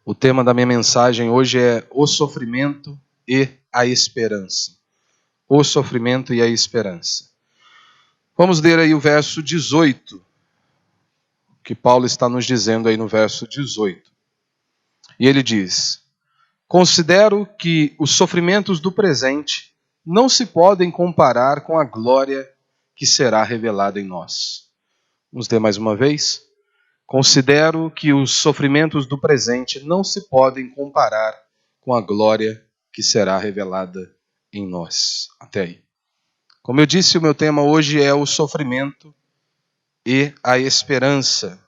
O tema da minha mensagem hoje é o sofrimento e a esperança. O sofrimento e a esperança. Vamos ler aí o verso 18, que Paulo está nos dizendo aí no verso 18. E ele diz: considero que os sofrimentos do presente não se podem comparar com a glória que será revelada em nós. Vamos ler mais uma vez? Considero que os sofrimentos do presente não se podem comparar com a glória que será revelada em nós. Até aí. Como eu disse, o meu tema hoje é o sofrimento e a esperança.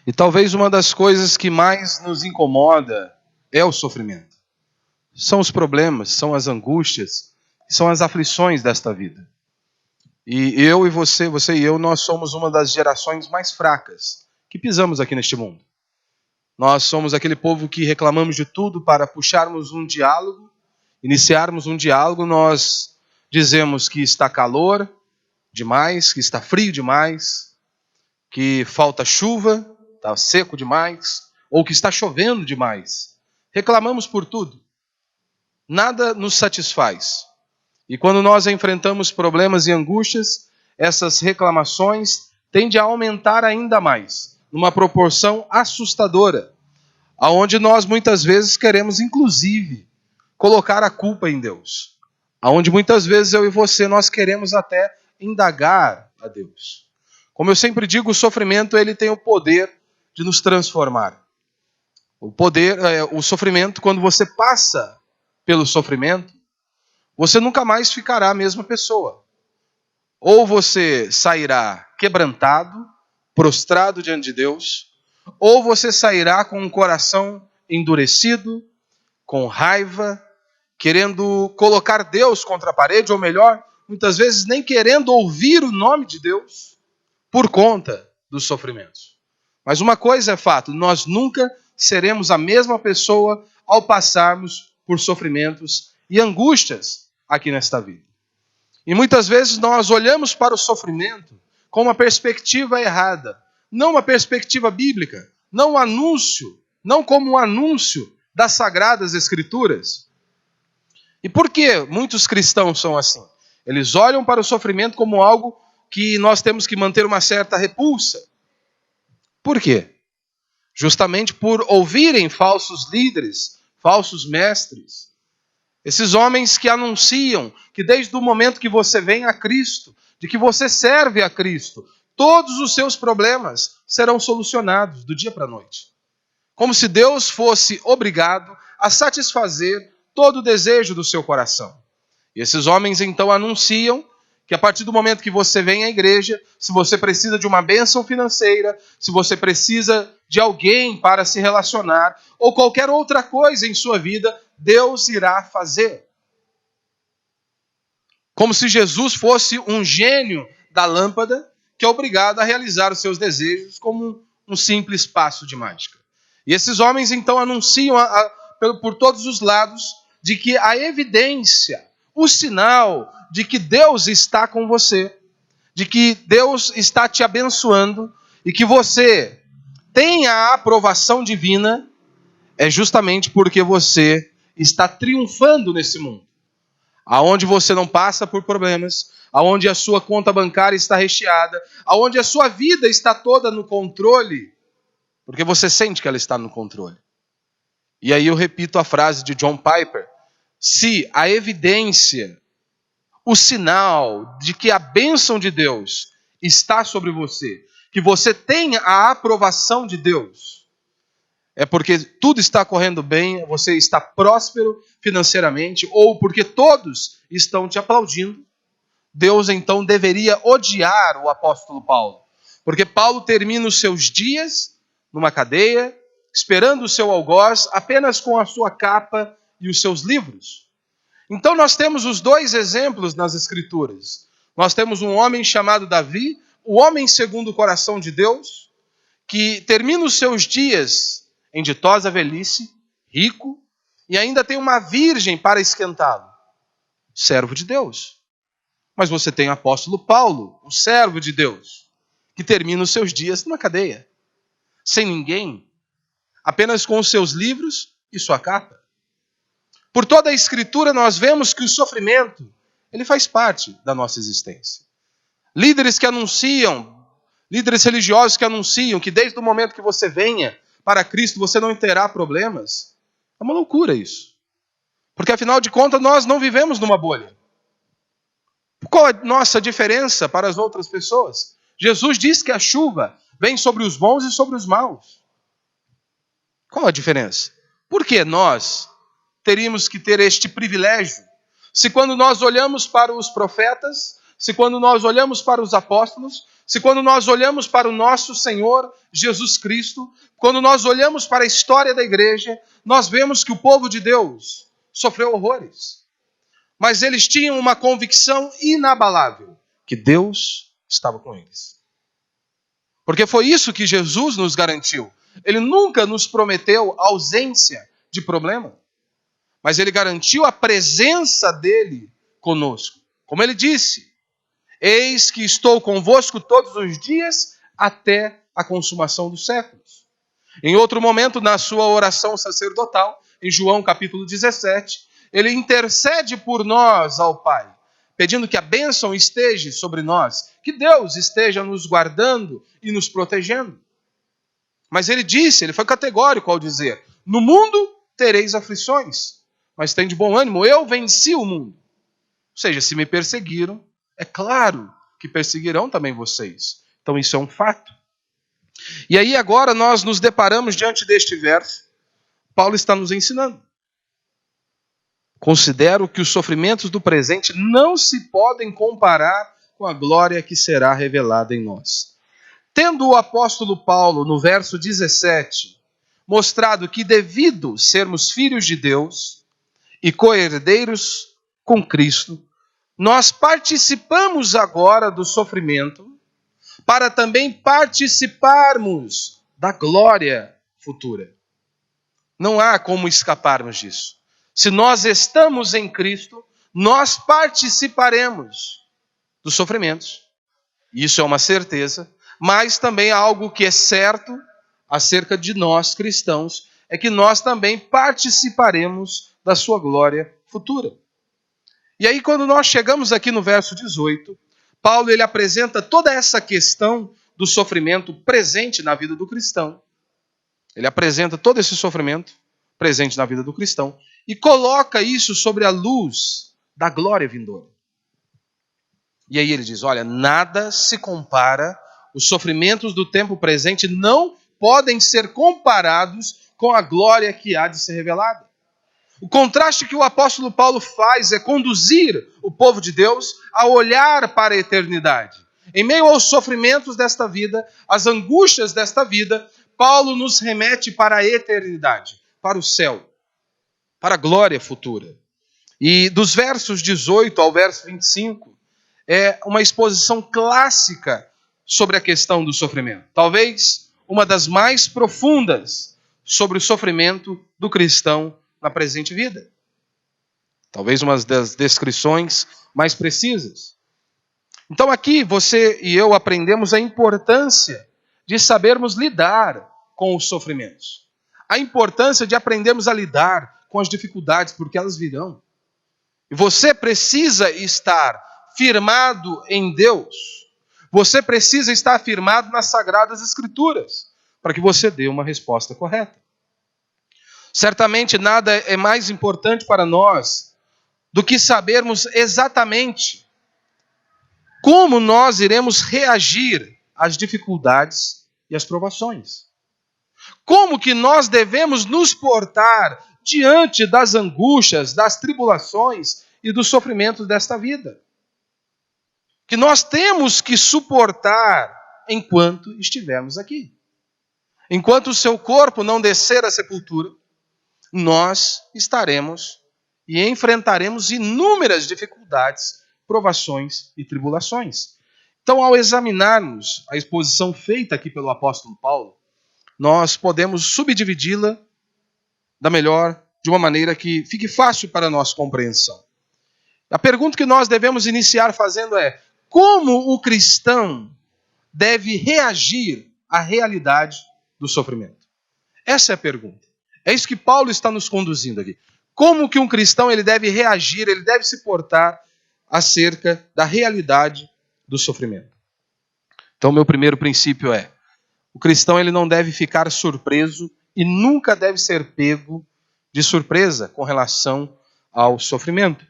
E talvez uma das coisas que mais nos incomoda é o sofrimento. São os problemas, são as angústias, são as aflições desta vida. E eu e você e eu, nós somos uma das gerações mais fracas que pisamos aqui neste mundo. Nós somos aquele povo que reclamamos de tudo para puxarmos um diálogo, iniciarmos um diálogo, nós dizemos que está calor demais, que está frio demais, que falta chuva, está seco demais, ou que está chovendo demais. Reclamamos por tudo. Nada nos satisfaz. E quando nós enfrentamos problemas e angústias, essas reclamações tendem a aumentar ainda mais, numa proporção assustadora, aonde nós muitas vezes queremos, inclusive, colocar a culpa em Deus. Aonde muitas vezes eu e você, nós queremos até indagar a Deus. Como eu sempre digo, o sofrimento ele tem o poder de nos transformar. O sofrimento, quando você passa pelo sofrimento, você nunca mais ficará a mesma pessoa. Ou você sairá quebrantado, prostrado diante de Deus, ou você sairá com um coração endurecido, com raiva, querendo colocar Deus contra a parede, ou melhor, muitas vezes nem querendo ouvir o nome de Deus por conta dos sofrimentos. Mas uma coisa é fato, nós nunca seremos a mesma pessoa ao passarmos por sofrimentos e angústias aqui nesta vida. E muitas vezes nós olhamos para o sofrimento com uma perspectiva errada, não uma perspectiva bíblica, não como um anúncio das Sagradas Escrituras. E por que muitos cristãos são assim? Eles olham para o sofrimento como algo que nós temos que manter uma certa repulsa. Por quê? Justamente por ouvirem falsos líderes, falsos mestres, esses homens que anunciam que desde o momento que você vem a Cristo, de que você serve a Cristo, todos os seus problemas serão solucionados do dia para a noite. Como se Deus fosse obrigado a satisfazer todo o desejo do seu coração. E esses homens então anunciam que a partir do momento que você vem à igreja, se você precisa de uma bênção financeira, se você precisa de alguém para se relacionar, ou qualquer outra coisa em sua vida, Deus irá fazer. Como se Jesus fosse um gênio da lâmpada que é obrigado a realizar os seus desejos como um simples passo de mágica. E esses homens então anunciam por todos os lados de que a evidência, o sinal de que Deus está com você, de que Deus está te abençoando e que você tem a aprovação divina, é justamente porque você está triunfando nesse mundo. Aonde você não passa por problemas, aonde a sua conta bancária está recheada, aonde a sua vida está toda no controle, porque você sente que ela está no controle. E aí eu repito a frase de John Piper: se a evidência, o sinal de que a bênção de Deus está sobre você, que você tem a aprovação de Deus, é porque tudo está correndo bem, você está próspero financeiramente, ou porque todos estão te aplaudindo, Deus então deveria odiar o apóstolo Paulo. Porque Paulo termina os seus dias numa cadeia, esperando o seu algoz, apenas com a sua capa e os seus livros. Então nós temos os dois exemplos nas Escrituras. Nós temos um homem chamado Davi, o homem segundo o coração de Deus, que termina os seus dias em ditosa velhice, rico, e ainda tem uma virgem para esquentá-lo. Servo de Deus. Mas você tem o apóstolo Paulo, o servo de Deus, que termina os seus dias numa cadeia, sem ninguém, apenas com os seus livros e sua capa. Por toda a Escritura nós vemos que o sofrimento, ele faz parte da nossa existência. Líderes religiosos que anunciam que desde o momento que você venha para Cristo você não terá problemas. É uma loucura isso. Porque afinal de contas nós não vivemos numa bolha. Qual é a nossa diferença para as outras pessoas? Jesus diz que a chuva vem sobre os bons e sobre os maus. Qual a diferença? Por que nós teríamos que ter este privilégio? Se quando nós olhamos para os profetas, se quando nós olhamos para os apóstolos, se quando nós olhamos para o nosso Senhor Jesus Cristo, quando nós olhamos para a história da igreja, nós vemos que o povo de Deus sofreu horrores. Mas eles tinham uma convicção inabalável, que Deus estava com eles. Porque foi isso que Jesus nos garantiu. Ele nunca nos prometeu ausência de problema, mas ele garantiu a presença dele conosco. Como ele disse, eis que estou convosco todos os dias até a consumação dos séculos. Em outro momento, na sua oração sacerdotal, em João capítulo 17, ele intercede por nós ao Pai, pedindo que a bênção esteja sobre nós, que Deus esteja nos guardando e nos protegendo. Mas ele foi categórico ao dizer, no mundo tereis aflições, mas tem de bom ânimo, eu venci o mundo. Ou seja, se me perseguiram, é claro que perseguirão também vocês. Então isso é um fato. E aí agora nós nos deparamos diante deste verso, Paulo está nos ensinando. Considero que os sofrimentos do presente não se podem comparar com a glória que será revelada em nós. Tendo o apóstolo Paulo, no verso 17, mostrado que devido sermos filhos de Deus e co-herdeiros com Cristo, nós participamos agora do sofrimento para também participarmos da glória futura. Não há como escaparmos disso. Se nós estamos em Cristo, nós participaremos dos sofrimentos. Isso é uma certeza, mas também algo que é certo acerca de nós cristãos, é que nós também participaremos da sua glória futura. E aí quando nós chegamos aqui no verso 18, Paulo ele apresenta toda essa questão do sofrimento presente na vida do cristão. Ele apresenta todo esse sofrimento presente na vida do cristão e coloca isso sobre a luz da glória vindoura. E aí ele diz, olha, nada se compara, os sofrimentos do tempo presente não podem ser comparados com a glória que há de ser revelada. O contraste que o apóstolo Paulo faz é conduzir o povo de Deus a olhar para a eternidade. Em meio aos sofrimentos desta vida, às angústias desta vida, Paulo nos remete para a eternidade, para o céu, para a glória futura. E dos versos 18 ao verso 25, é uma exposição clássica sobre a questão do sofrimento. Talvez uma das mais profundas sobre o sofrimento do cristão na presente vida. Talvez uma das descrições mais precisas. Então aqui você e eu aprendemos a importância de sabermos lidar com os sofrimentos. A importância de aprendermos a lidar com as dificuldades, porque elas virão. E você precisa estar firmado em Deus. Você precisa estar firmado nas Sagradas Escrituras, para que você dê uma resposta correta. Certamente nada é mais importante para nós do que sabermos exatamente como nós iremos reagir às dificuldades e às provações. Como que nós devemos nos portar diante das angústias, das tribulações e dos sofrimentos desta vida. Que nós temos que suportar enquanto estivermos aqui. Enquanto o seu corpo não descer à sepultura, nós estaremos e enfrentaremos inúmeras dificuldades, provações e tribulações. Então, ao examinarmos a exposição feita aqui pelo apóstolo Paulo, nós podemos subdividi-la de uma maneira que fique fácil para a nossa compreensão. A pergunta que nós devemos iniciar fazendo é: como o cristão deve reagir à realidade do sofrimento? Essa é a pergunta. É isso que Paulo está nos conduzindo aqui. Como que um cristão ele deve reagir, ele deve se portar acerca da realidade do sofrimento? Então, meu primeiro princípio é: o cristão ele não deve ficar surpreso e nunca deve ser pego de surpresa com relação ao sofrimento.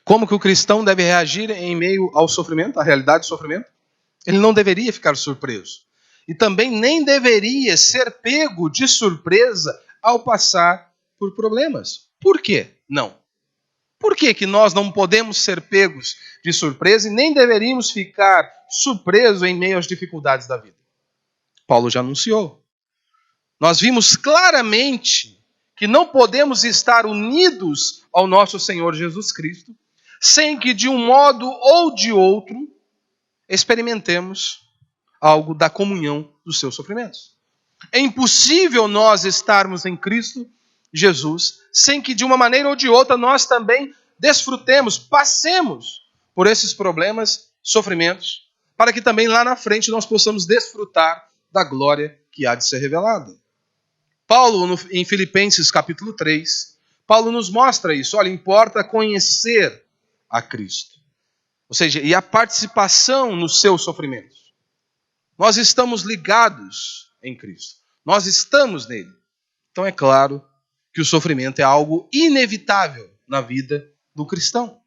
Como que o cristão deve reagir em meio ao sofrimento, à realidade do sofrimento? Ele não deveria ficar surpreso. E também nem deveria ser pego de surpresa ao passar por problemas. Por quê? Não. Por que que nós não podemos ser pegos de surpresa e nem deveríamos ficar surpresos em meio às dificuldades da vida? Paulo já anunciou. Nós vimos claramente que não podemos estar unidos ao nosso Senhor Jesus Cristo sem que de um modo ou de outro experimentemos algo da comunhão dos seus sofrimentos. É impossível nós estarmos em Cristo Jesus sem que de uma maneira ou de outra nós também desfrutemos, passemos por esses problemas, sofrimentos, para que também lá na frente nós possamos desfrutar da glória que há de ser revelada. Paulo, em Filipenses capítulo 3, Paulo nos mostra isso. Olha, importa conhecer a Cristo. Ou seja, e a participação nos seus sofrimentos. Nós estamos ligados em Cristo. Nós estamos nele. Então é claro que o sofrimento é algo inevitável na vida do cristão.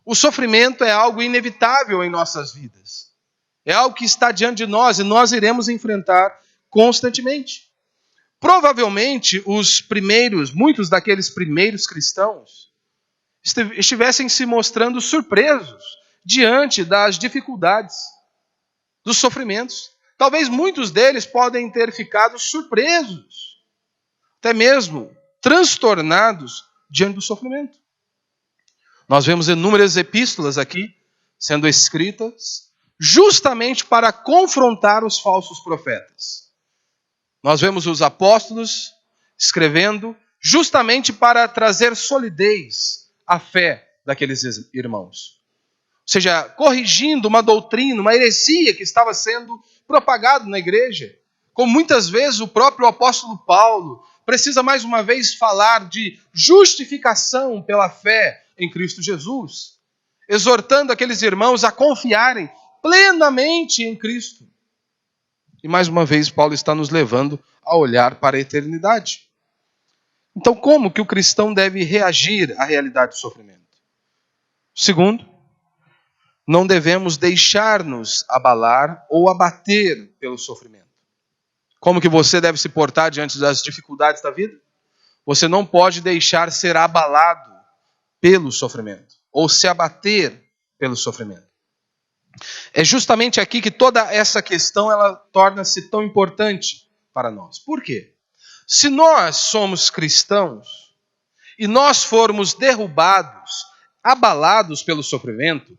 O sofrimento é algo inevitável em nossas vidas. É algo que está diante de nós e nós iremos enfrentar constantemente. Provavelmente muitos daqueles primeiros cristãos estivessem se mostrando surpresos diante das dificuldades, dos sofrimentos. Talvez muitos deles podem ter ficado surpresos, até mesmo transtornados diante do sofrimento. Nós vemos inúmeras epístolas aqui sendo escritas justamente para confrontar os falsos profetas. Nós vemos os apóstolos escrevendo justamente para trazer solidez à fé daqueles irmãos. Ou seja, corrigindo uma doutrina, uma heresia que estava sendo propagada na igreja. Como muitas vezes o próprio apóstolo Paulo precisa mais uma vez falar de justificação pela fé em Cristo Jesus, exortando aqueles irmãos a confiarem plenamente em Cristo. E mais uma vez Paulo está nos levando a olhar para a eternidade. Então, como que o cristão deve reagir à realidade do sofrimento? Segundo, não devemos deixar-nos abalar ou abater pelo sofrimento. Como que você deve se portar diante das dificuldades da vida? Você não pode deixar ser abalado pelo sofrimento ou se abater pelo sofrimento. É justamente aqui que toda essa questão ela torna-se tão importante para nós. Por quê? Se nós somos cristãos e nós formos derrubados, abalados pelo sofrimento,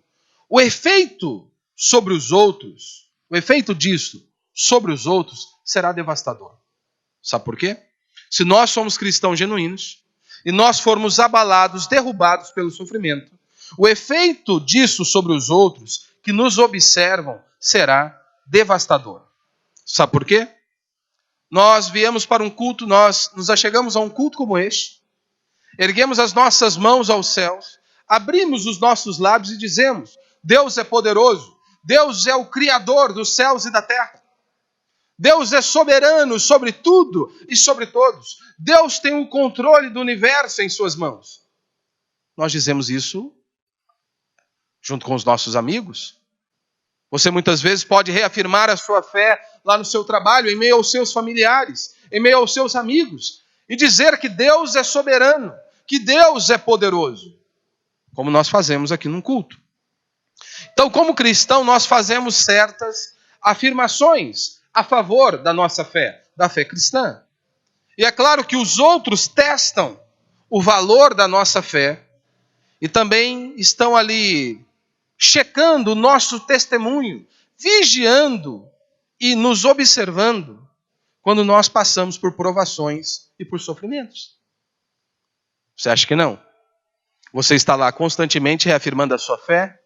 o efeito sobre os outros, o efeito disso sobre os outros será devastador. Sabe por quê? Se nós somos cristãos genuínos e nós formos abalados, derrubados pelo sofrimento, o efeito disso sobre os outros que nos observam será devastador. Sabe por quê? Nós viemos para um culto, nós nos achegamos a um culto como este, erguemos as nossas mãos aos céus, abrimos os nossos lábios e dizemos: Deus é poderoso, Deus é o Criador dos céus e da terra. Deus é soberano sobre tudo e sobre todos. Deus tem o controle do universo em suas mãos. Nós dizemos isso junto com os nossos amigos. Você muitas vezes pode reafirmar a sua fé lá no seu trabalho, em meio aos seus familiares, em meio aos seus amigos, e dizer que Deus é soberano, que Deus é poderoso, como nós fazemos aqui num culto. Então, como cristão, nós fazemos certas afirmações a favor da nossa fé, da fé cristã. E é claro que os outros testam o valor da nossa fé e também estão ali checando o nosso testemunho, vigiando e nos observando quando nós passamos por provações e por sofrimentos. Você acha que não? Você está lá constantemente reafirmando a sua fé,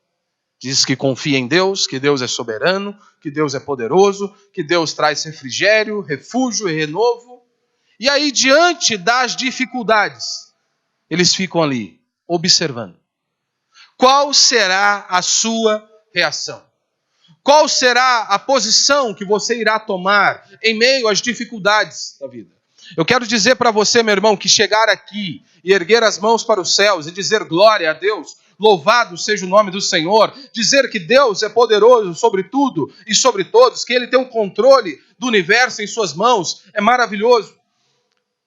diz que confia em Deus, que Deus é soberano, que Deus é poderoso, que Deus traz refrigério, refúgio e renovo. E aí, diante das dificuldades, eles ficam ali, observando. Qual será a sua reação? Qual será a posição que você irá tomar em meio às dificuldades da vida? Eu quero dizer para você, meu irmão, que chegar aqui e erguer as mãos para os céus e dizer glória a Deus, louvado seja o nome do Senhor, dizer que Deus é poderoso sobre tudo e sobre todos, que Ele tem o controle do universo em suas mãos, é maravilhoso.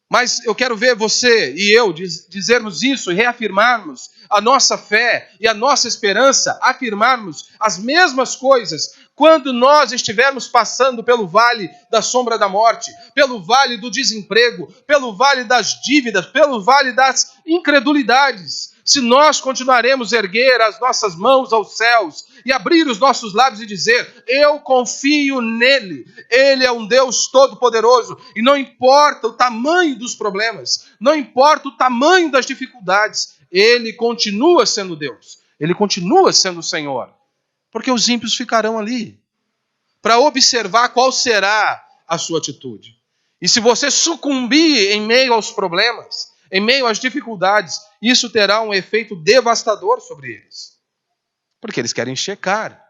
Mas eu quero ver você e eu dizermos isso e reafirmarmos a nossa fé e a nossa esperança, afirmarmos as mesmas coisas quando nós estivermos passando pelo vale da sombra da morte, pelo vale do desemprego, pelo vale das dívidas, pelo vale das incredulidades. Se nós continuaremos a erguer as nossas mãos aos céus e abrir os nossos lábios e dizer, eu confio nele, ele é um Deus todo-poderoso, e não importa o tamanho dos problemas, não importa o tamanho das dificuldades, ele continua sendo Deus, ele continua sendo o Senhor, porque os ímpios ficarão ali, para observar qual será a sua atitude. E se você sucumbir em meio aos problemas, em meio às dificuldades, isso terá um efeito devastador sobre eles. Porque eles querem checar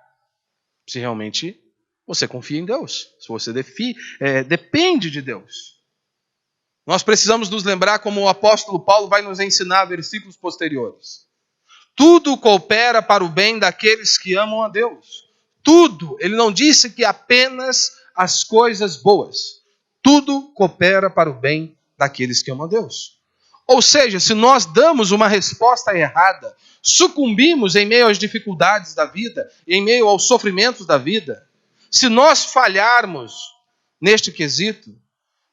se realmente você confia em Deus, se você depende de Deus. Nós precisamos nos lembrar como o apóstolo Paulo vai nos ensinar versículos posteriores. Tudo coopera para o bem daqueles que amam a Deus. Tudo. Ele não disse que apenas as coisas boas. Tudo coopera para o bem daqueles que amam a Deus. Ou seja, se nós damos uma resposta errada, sucumbimos em meio às dificuldades da vida, em meio aos sofrimentos da vida, se nós falharmos neste quesito,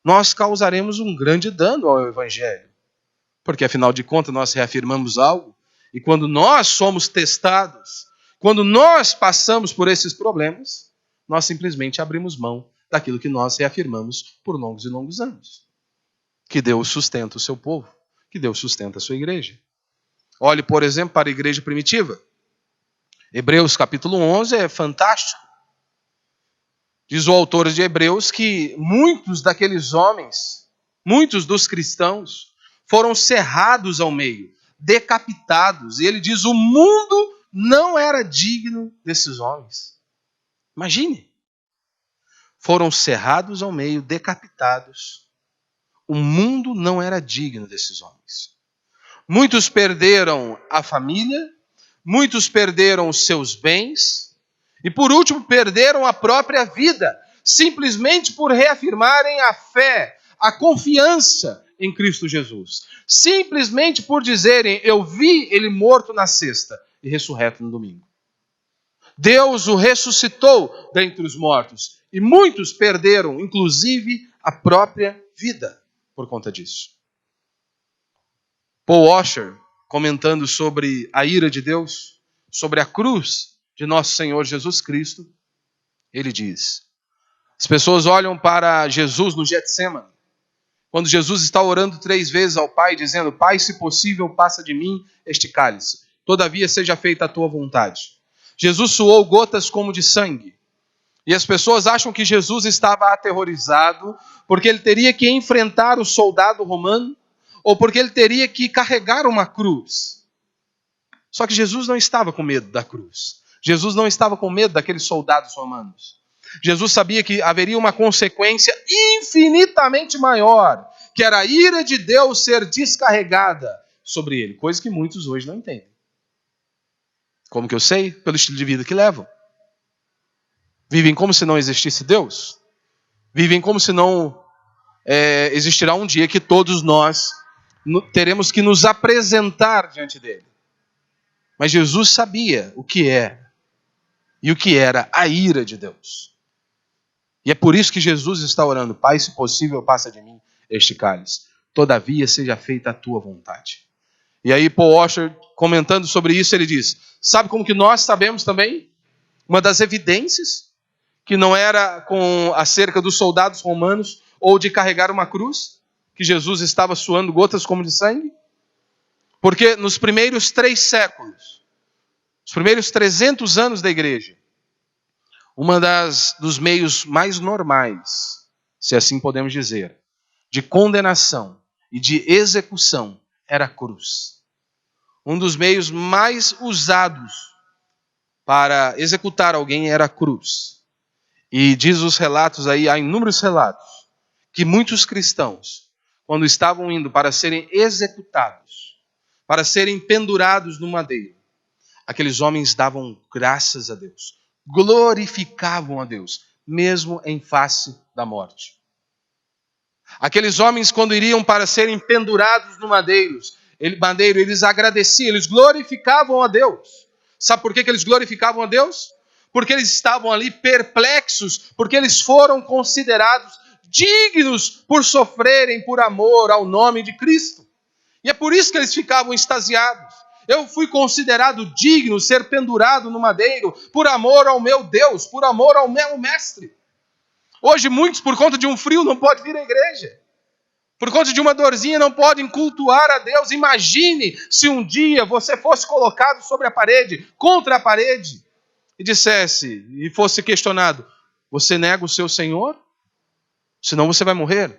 nós causaremos um grande dano ao Evangelho. Porque, afinal de contas, nós reafirmamos algo, e quando nós somos testados, quando nós passamos por esses problemas, nós simplesmente abrimos mão daquilo que nós reafirmamos por longos e longos anos. Que Deus sustenta o seu povo, que Deus sustenta a sua igreja. Olhe, por exemplo, para a igreja primitiva. Hebreus capítulo 11 é fantástico. Diz o autor de Hebreus que muitos daqueles homens, muitos dos cristãos, foram cerrados ao meio, decapitados. E ele diz, o mundo não era digno desses homens. Imagine. Foram cerrados ao meio, decapitados. O mundo não era digno desses homens. Muitos perderam a família, muitos perderam os seus bens, e por último perderam a própria vida, simplesmente por reafirmarem a fé, a confiança em Cristo Jesus. Simplesmente por dizerem, eu vi ele morto na sexta e ressurreto no domingo. Deus o ressuscitou dentre os mortos, e muitos perderam, inclusive, a própria vida por conta disso. Paul Washer, comentando sobre a ira de Deus, sobre a cruz de nosso Senhor Jesus Cristo, ele diz, as pessoas olham para Jesus no Getsêmani, quando Jesus está orando 3 vezes ao Pai, dizendo, Pai, se possível, passa de mim este cálice, todavia seja feita a tua vontade. Jesus suou gotas como de sangue, e as pessoas acham que Jesus estava aterrorizado, porque ele teria que enfrentar o soldado romano, ou porque ele teria que carregar uma cruz. Só que Jesus não estava com medo da cruz. Jesus não estava com medo daqueles soldados romanos. Jesus sabia que haveria uma consequência infinitamente maior, que era a ira de Deus ser descarregada sobre ele, coisa que muitos hoje não entendem. Como que eu sei? Pelo estilo de vida que levam. Vivem como se não existisse Deus. Vivem como se não existirá um dia que todos nós teremos que nos apresentar diante dele. Mas Jesus sabia o que é e o que era a ira de Deus. E é por isso que Jesus está orando, Pai, se possível, passa de mim este cálice. Todavia, seja feita a tua vontade. E aí Paul Washer, comentando sobre isso, ele diz, sabe como que nós sabemos também? Uma das evidências que não era com acerca dos soldados romanos ou de carregar uma cruz, que Jesus estava suando gotas como de sangue? Porque nos primeiros 3 séculos, os primeiros 300 anos da igreja, dos meios mais normais, se assim podemos dizer, de condenação e de execução era a cruz. Um dos meios mais usados para executar alguém era a cruz. E diz os relatos aí, há inúmeros relatos, que muitos cristãos, quando estavam indo para serem executados, para serem pendurados no madeiro, aqueles homens davam graças a Deus, glorificavam a Deus, mesmo em face da morte. Aqueles homens, quando iriam para serem pendurados no madeiro, eles agradeciam, eles glorificavam a Deus. Sabe por que eles glorificavam a Deus? Porque eles estavam ali perplexos, porque eles foram considerados dignos por sofrerem por amor ao nome de Cristo. E é por isso que eles ficavam extasiados. Eu fui considerado digno ser pendurado no madeiro por amor ao meu Deus, por amor ao meu mestre. Hoje muitos, por conta de um frio, não podem vir à igreja. Por conta de uma dorzinha, não podem cultuar a Deus. Imagine se um dia você fosse colocado sobre a parede, contra a parede, e dissesse, e fosse questionado, você nega o seu Senhor? Senão você vai morrer.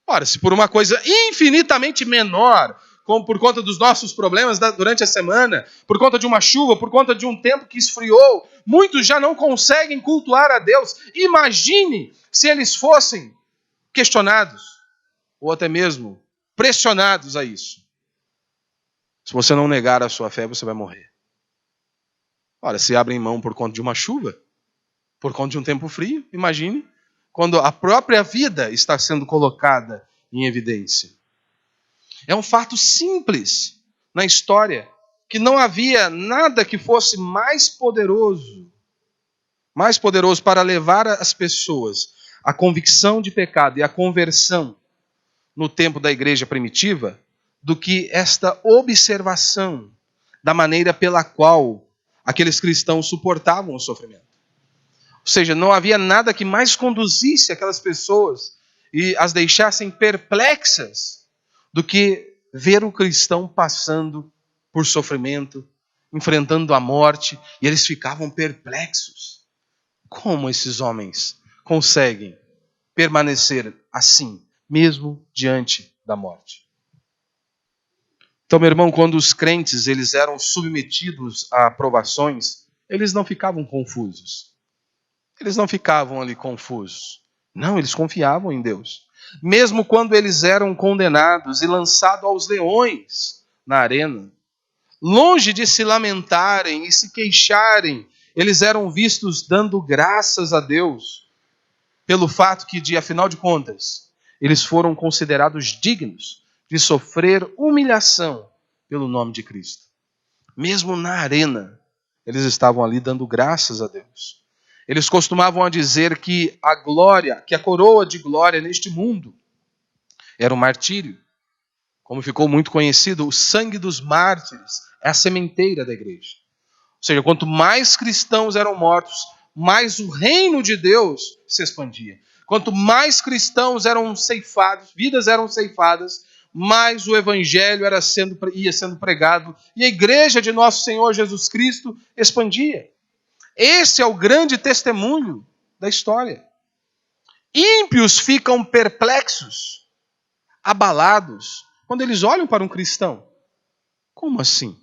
Ora, se por uma coisa infinitamente menor, como por conta dos nossos problemas durante a semana, por conta de uma chuva, por conta de um tempo que esfriou, muitos já não conseguem cultuar a Deus. Imagine se eles fossem questionados, ou até mesmo pressionados a isso. Se você não negar a sua fé, você vai morrer. Ora, se abrem mão por conta de uma chuva, por conta de um tempo frio, imagine quando a própria vida está sendo colocada em evidência. É um fato simples na história, que não havia nada que fosse mais poderoso para levar as pessoas à convicção de pecado e à conversão no tempo da igreja primitiva, do que esta observação da maneira pela qual aqueles cristãos suportavam o sofrimento. Ou seja, não havia nada que mais conduzisse aquelas pessoas e as deixassem perplexas do que ver o cristão passando por sofrimento, enfrentando a morte, e eles ficavam perplexos. Como esses homens conseguem permanecer assim, mesmo diante da morte? Então, meu irmão, quando os crentes eles eram submetidos a provações, eles não ficavam confusos. Eles não ficavam ali confusos. Não, eles confiavam em Deus. Mesmo quando eles eram condenados e lançados aos leões na arena, longe de se lamentarem e se queixarem, eles eram vistos dando graças a Deus pelo fato que, afinal de contas, eles foram considerados dignos de sofrer humilhação pelo nome de Cristo. Mesmo na arena, eles estavam ali dando graças a Deus. Eles costumavam dizer que a glória, que a coroa de glória neste mundo era o martírio. Como ficou muito conhecido, o sangue dos mártires é a sementeira da igreja. Ou seja, quanto mais cristãos eram mortos, mais o reino de Deus se expandia. Quanto mais cristãos eram ceifados, vidas eram ceifadas, mais o evangelho ia sendo pregado e a igreja de nosso Senhor Jesus Cristo expandia. Esse é o grande testemunho da história. Ímpios ficam perplexos, abalados, quando eles olham para um cristão. Como assim?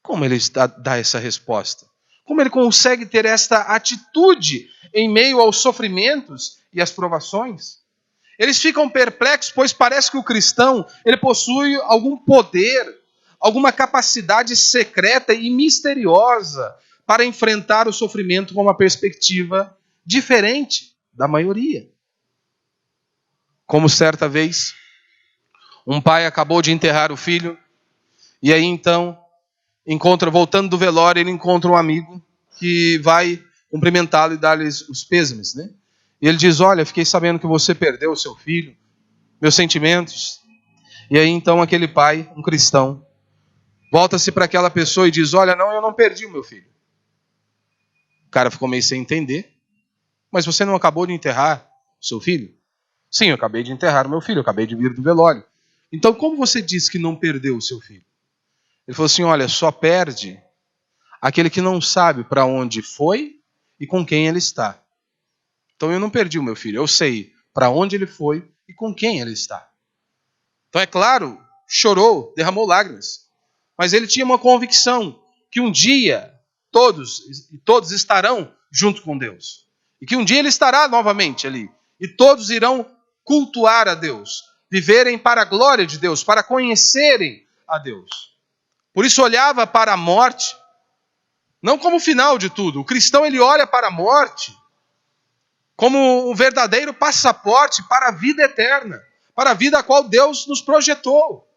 Como ele dá essa resposta? Como ele consegue ter esta atitude em meio aos sofrimentos e às provações? Eles ficam perplexos, pois parece que o cristão ele possui algum poder, alguma capacidade secreta e misteriosa para enfrentar o sofrimento com uma perspectiva diferente da maioria. Como certa vez, um pai acabou de enterrar o filho, e aí então, voltando do velório, ele encontra um amigo que vai cumprimentá-lo e dar-lhes os pêsames, né? E ele diz, olha, fiquei sabendo que você perdeu o seu filho, meus sentimentos. E aí então aquele pai, um cristão, volta-se para aquela pessoa e diz, olha, não, eu não perdi o meu filho. O cara ficou meio sem entender. Mas você não acabou de enterrar o seu filho? Sim, eu acabei de enterrar o meu filho, eu acabei de vir do velório. Então como você diz que não perdeu o seu filho? Ele falou assim, olha, só perde aquele que não sabe para onde foi e com quem ele está. Então eu não perdi o meu filho, eu sei para onde ele foi e com quem ele está. Então, é claro, chorou, derramou lágrimas. Mas ele tinha uma convicção que um dia todos estarão junto com Deus. E que um dia ele estará novamente ali. E todos irão cultuar a Deus, viverem para a glória de Deus, para conhecerem a Deus. Por isso olhava para a morte, não como o final de tudo. O cristão, ele olha para a morte como um verdadeiro passaporte para a vida eterna, para a vida a qual Deus nos projetou.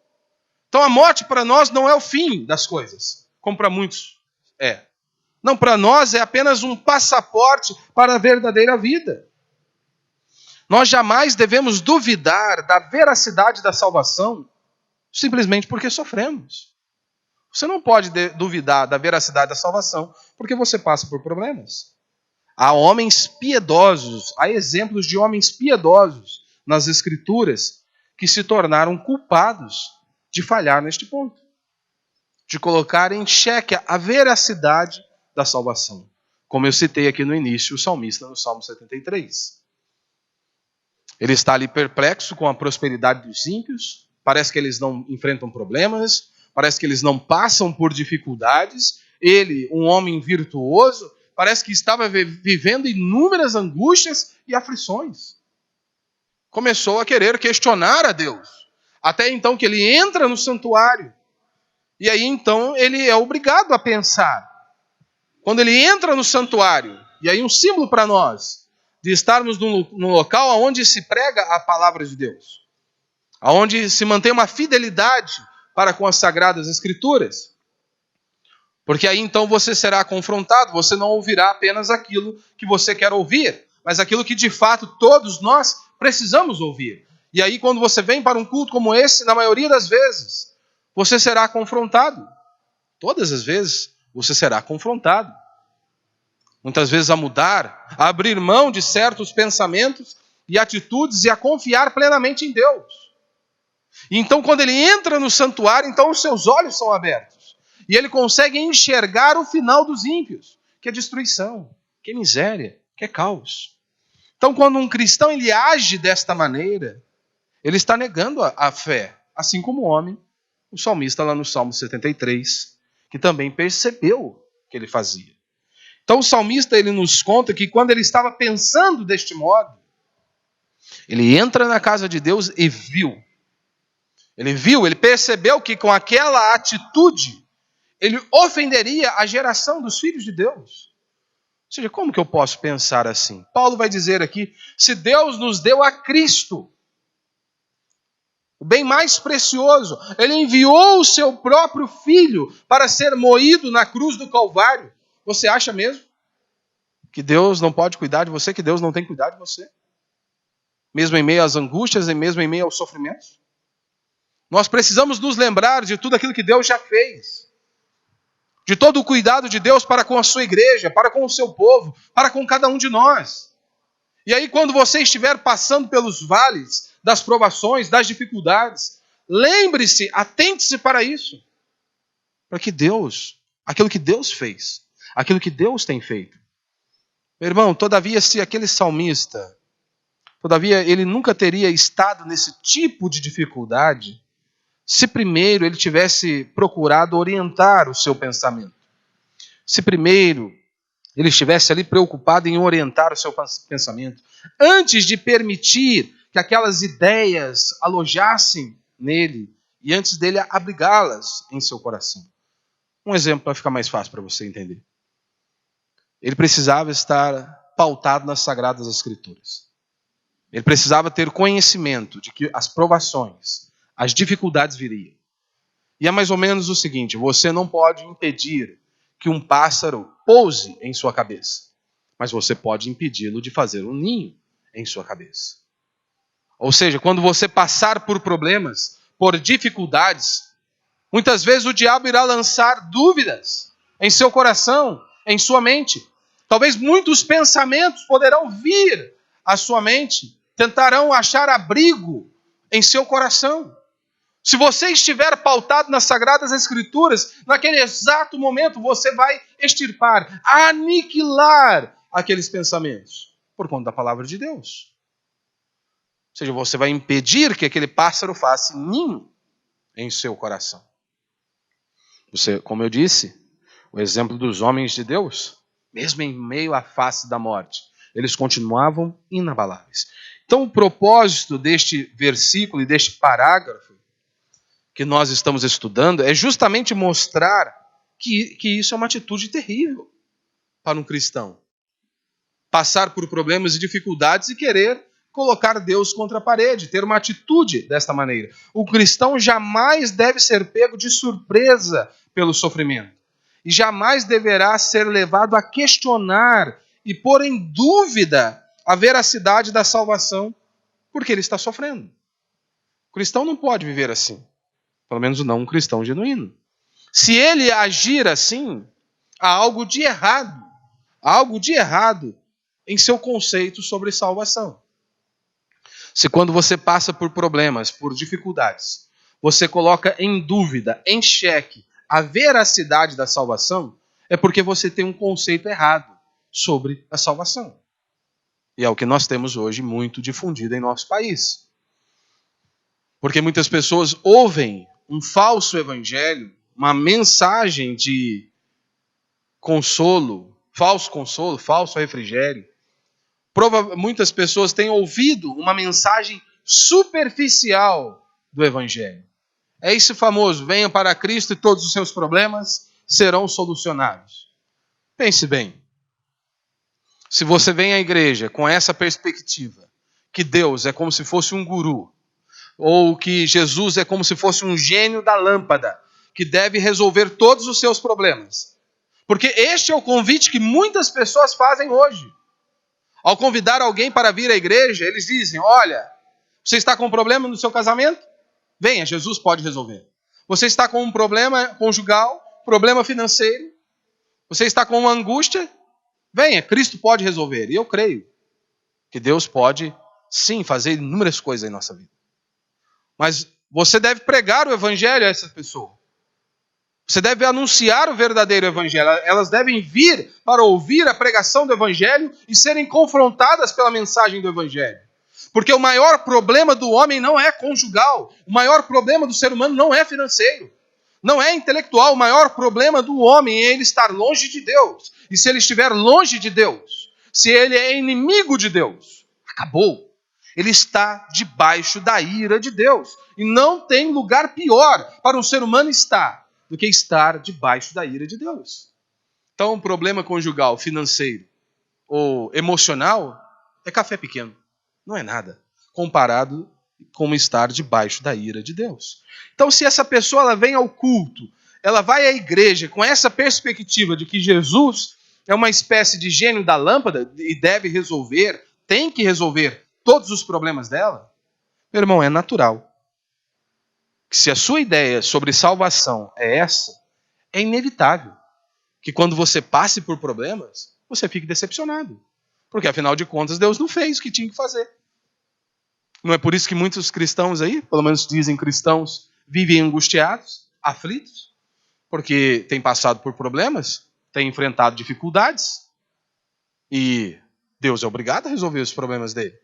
Então a morte para nós não é o fim das coisas, como para muitos é. Não, para nós é apenas um passaporte para a verdadeira vida. Nós jamais devemos duvidar da veracidade da salvação simplesmente porque sofremos. Você não pode duvidar da veracidade da salvação porque você passa por problemas. Há homens piedosos, há exemplos de homens piedosos nas Escrituras que se tornaram culpados de falhar neste ponto, de colocar em xeque a veracidade da salvação. Como eu citei aqui no início, o salmista no Salmo 73. Ele está ali perplexo com a prosperidade dos ímpios, parece que eles não enfrentam problemas, parece que eles não passam por dificuldades. Ele, um homem virtuoso, parece que estava vivendo inúmeras angústias e aflições. Começou a querer questionar a Deus. Até então que ele entra no santuário. E aí então ele é obrigado a pensar. Quando ele entra no santuário, e aí um símbolo para nós, de estarmos num local onde se prega a palavra de Deus. Onde se mantém uma fidelidade para com as sagradas escrituras. Porque aí então você será confrontado, você não ouvirá apenas aquilo que você quer ouvir, mas aquilo que de fato todos nós precisamos ouvir. E aí quando você vem para um culto como esse, na maioria das vezes, você será confrontado. Todas as vezes você será confrontado. Muitas vezes a mudar, a abrir mão de certos pensamentos e atitudes e a confiar plenamente em Deus. E então quando ele entra no santuário, então os seus olhos são abertos. E ele consegue enxergar o final dos ímpios, que é destruição, que é miséria, que é caos. Então quando um cristão ele age desta maneira, ele está negando a fé, assim como o homem, o salmista lá no Salmo 73, que também percebeu o que ele fazia. Então o salmista ele nos conta que quando ele estava pensando deste modo, ele entra na casa de Deus e viu. Ele percebeu que com aquela atitude, ele ofenderia a geração dos filhos de Deus. Ou seja, como que eu posso pensar assim? Paulo vai dizer aqui, se Deus nos deu a Cristo, o bem mais precioso, ele enviou o seu próprio filho para ser moído na cruz do Calvário. Você acha mesmo que Deus não pode cuidar de você, que Deus não tem cuidado de você? Mesmo em meio às angústias e mesmo em meio aos sofrimentos? Nós precisamos nos lembrar de tudo aquilo que Deus já fez. De todo o cuidado de Deus para com a sua igreja, para com o seu povo, para com cada um de nós. E aí quando você estiver passando pelos vales das provações, das dificuldades, lembre-se, atente-se para isso. Para que Deus, aquilo que Deus fez, aquilo que Deus tem feito. Meu irmão, todavia se aquele salmista, ele nunca teria estado nesse tipo de dificuldade, se primeiro ele tivesse procurado orientar o seu pensamento. Se primeiro ele estivesse ali preocupado em orientar o seu pensamento, antes de permitir que aquelas ideias alojassem nele e antes dele abrigá-las em seu coração. Um exemplo para ficar mais fácil para você entender. Ele precisava estar pautado nas Sagradas Escrituras. Ele precisava ter conhecimento de que as provações, as dificuldades viriam. E é mais ou menos o seguinte, você não pode impedir que um pássaro pouse em sua cabeça, mas você pode impedi-lo de fazer um ninho em sua cabeça. Ou seja, quando você passar por problemas, por dificuldades, muitas vezes o diabo irá lançar dúvidas em seu coração, em sua mente. Talvez muitos pensamentos poderão vir à sua mente, tentarão achar abrigo em seu coração. Se você estiver pautado nas Sagradas Escrituras, naquele exato momento você vai extirpar, aniquilar aqueles pensamentos, por conta da palavra de Deus. seja, você vai impedir que aquele pássaro faça ninho em seu coração. Você, como eu disse, o exemplo dos homens de Deus, mesmo em meio à face da morte, eles continuavam inabaláveis. Então, o propósito deste versículo e deste parágrafo que nós estamos estudando é justamente mostrar que isso é uma atitude terrível para um cristão. Passar por problemas e dificuldades e querer colocar Deus contra a parede, ter uma atitude desta maneira. O cristão jamais deve ser pego de surpresa pelo sofrimento. E jamais deverá ser levado a questionar e pôr em dúvida a veracidade da salvação, porque ele está sofrendo. O cristão não pode viver assim. Pelo menos não um cristão genuíno. Se ele agir assim, há algo de errado. Há algo de errado em seu conceito sobre salvação. Se quando você passa por problemas, por dificuldades, você coloca em dúvida, em xeque, a veracidade da salvação, é porque você tem um conceito errado sobre a salvação. E é o que nós temos hoje muito difundido em nosso país. Porque muitas pessoas ouvem um falso evangelho, uma mensagem de consolo, falso refrigério. Muitas pessoas têm ouvido uma mensagem superficial do evangelho. É esse famoso, venha para Cristo e todos os seus problemas serão solucionados. Pense bem. Se você vem à igreja com essa perspectiva, que Deus é como se fosse um guru, ou que Jesus é como se fosse um gênio da lâmpada, que deve resolver todos os seus problemas. Porque este é o convite que muitas pessoas fazem hoje. Ao convidar alguém para vir à igreja, eles dizem, olha, você está com um problema no seu casamento? Venha, Jesus pode resolver. Você está com um problema conjugal, problema financeiro? Você está com uma angústia? Venha, Cristo pode resolver. E eu creio que Deus pode, sim, fazer inúmeras coisas em nossa vida. Mas você deve pregar o evangelho a essa pessoa. Você deve anunciar o verdadeiro evangelho. Elas devem vir para ouvir a pregação do evangelho e serem confrontadas pela mensagem do evangelho. Porque o maior problema do homem não é conjugal. O maior problema do ser humano não é financeiro. Não é intelectual. O maior problema do homem é ele estar longe de Deus. E se ele estiver longe de Deus, se ele é inimigo de Deus, acabou. Ele está debaixo da ira de Deus. E não tem lugar pior para um ser humano estar do que estar debaixo da ira de Deus. Então, um problema conjugal, financeiro ou emocional é café pequeno. Não é nada comparado com estar debaixo da ira de Deus. Então, se essa pessoa ela vem ao culto, ela vai à igreja com essa perspectiva de que Jesus é uma espécie de gênio da lâmpada e deve resolver, tem que resolver todos os problemas dela, meu irmão, é natural. Se a sua ideia sobre salvação é essa, é inevitável que quando você passe por problemas, você fique decepcionado. Porque, afinal de contas, Deus não fez o que tinha que fazer. Não é por isso que muitos cristãos aí, pelo menos dizem cristãos, vivem angustiados, aflitos, porque têm passado por problemas, têm enfrentado dificuldades, e Deus é obrigado a resolver os problemas deles.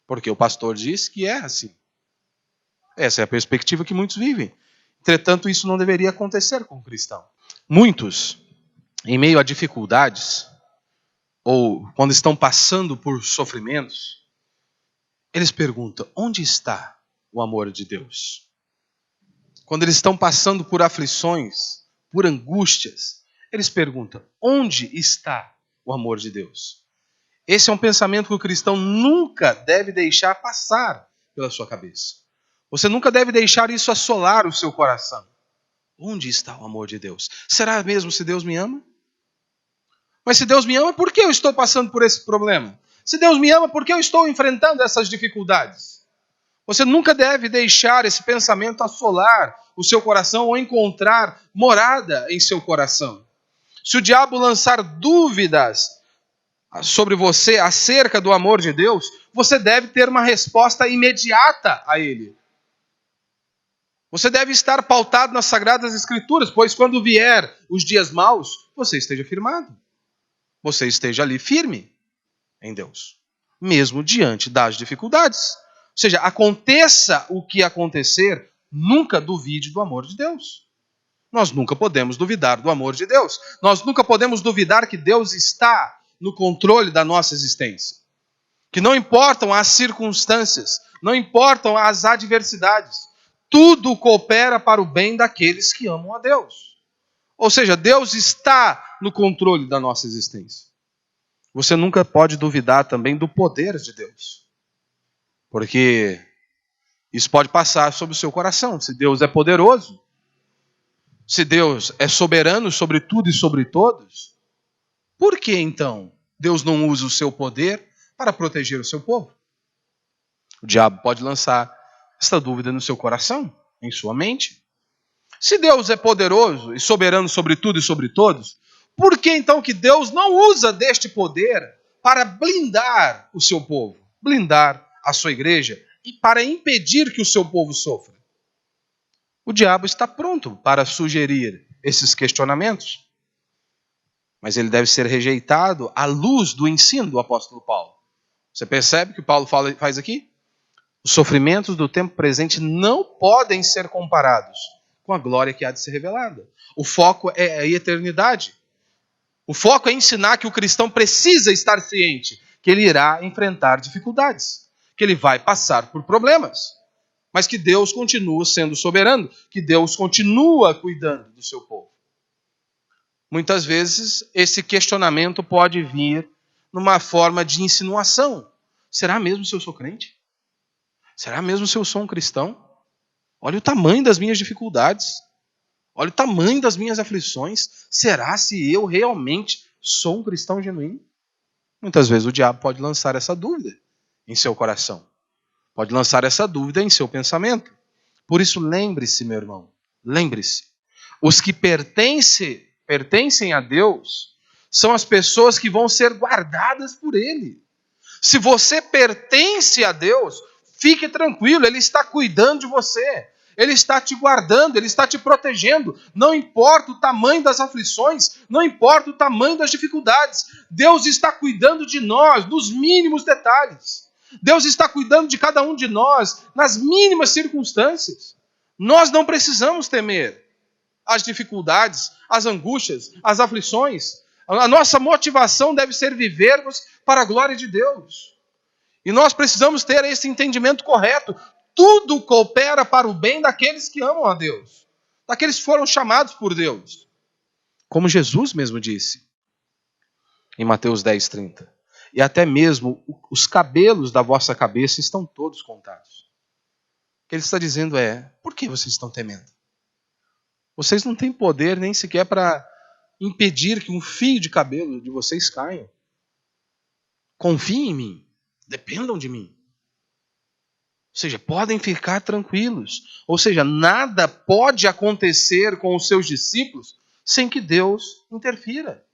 Porque o pastor diz que é assim. Essa é a perspectiva que muitos vivem. Entretanto, isso não deveria acontecer com o cristão. Muitos, em meio a dificuldades, ou quando estão passando por sofrimentos, eles perguntam, onde está o amor de Deus? Quando eles estão passando por aflições, por angústias, eles perguntam, onde está o amor de Deus? Esse é um pensamento que o cristão nunca deve deixar passar pela sua cabeça. Você nunca deve deixar isso assolar o seu coração. Onde está o amor de Deus? Será mesmo se Deus me ama? Mas se Deus me ama, por que eu estou passando por esse problema? Se Deus me ama, por que eu estou enfrentando essas dificuldades? Você nunca deve deixar esse pensamento assolar o seu coração ou encontrar morada em seu coração. Se o diabo lançar dúvidas sobre você acerca do amor de Deus, você deve ter uma resposta imediata a ele. Você deve estar pautado nas Sagradas Escrituras, pois quando vier os dias maus, você esteja firmado. Você esteja ali firme em Deus, mesmo diante das dificuldades. seja, aconteça o que acontecer, nunca duvide do amor de Deus. Nós nunca podemos duvidar do amor de Deus. Nós nunca podemos duvidar que Deus está no controle da nossa existência. Que não importam as circunstâncias, não importam as adversidades, tudo coopera para o bem daqueles que amam a Deus. Ou seja, Deus está no controle da nossa existência. Você nunca pode duvidar também do poder de Deus. Porque isso pode passar sobre o seu coração. Se Deus é poderoso, se Deus é soberano sobre tudo e sobre todos, por que então Deus não usa o seu poder para proteger o seu povo? O diabo pode lançar esta dúvida no seu coração, em sua mente. Se Deus é poderoso e soberano sobre tudo e sobre todos, por que então que Deus não usa deste poder para blindar o seu povo, blindar a sua igreja e para impedir que o seu povo sofra? O diabo está pronto para sugerir esses questionamentos, mas ele deve ser rejeitado à luz do ensino do apóstolo Paulo. Você percebe que Paulo faz aqui? Os sofrimentos do tempo presente não podem ser comparados com a glória que há de ser revelada. O foco é a eternidade. O foco é ensinar que o cristão precisa estar ciente que ele irá enfrentar dificuldades, que ele vai passar por problemas, mas que Deus continua sendo soberano, que Deus continua cuidando do seu povo. Muitas vezes esse questionamento pode vir numa forma de insinuação. Será mesmo se eu sou crente? Será mesmo se eu sou um cristão? Olha o tamanho das minhas dificuldades. Olha o tamanho das minhas aflições. Será se eu realmente sou um cristão genuíno? Muitas vezes o diabo pode lançar essa dúvida em seu coração. Pode lançar essa dúvida em seu pensamento. Por isso, lembre-se, meu irmão. Lembre-se. Os que pertencem a Deus são as pessoas que vão ser guardadas por Ele. Se você pertence a Deus, fique tranquilo, Ele está cuidando de você. Ele está te guardando, Ele está te protegendo. Não importa o tamanho das aflições, não importa o tamanho das dificuldades. Deus está cuidando de nós nos mínimos detalhes. Deus está cuidando de cada um de nós nas mínimas circunstâncias. Nós não precisamos temer as dificuldades, as angústias, as aflições. A nossa motivação deve ser vivermos para a glória de Deus. E nós precisamos ter esse entendimento correto. Tudo coopera para o bem daqueles que amam a Deus, daqueles que foram chamados por Deus. Como Jesus mesmo disse em Mateus 10:30. E até mesmo os cabelos da vossa cabeça estão todos contados. O que ele está dizendo é, por que vocês estão temendo? Vocês não têm poder nem sequer para impedir que um fio de cabelo de vocês caia. Confiem em mim. Dependam de mim. Ou seja, podem ficar tranquilos. Ou seja, nada pode acontecer com os seus discípulos sem que Deus interfira.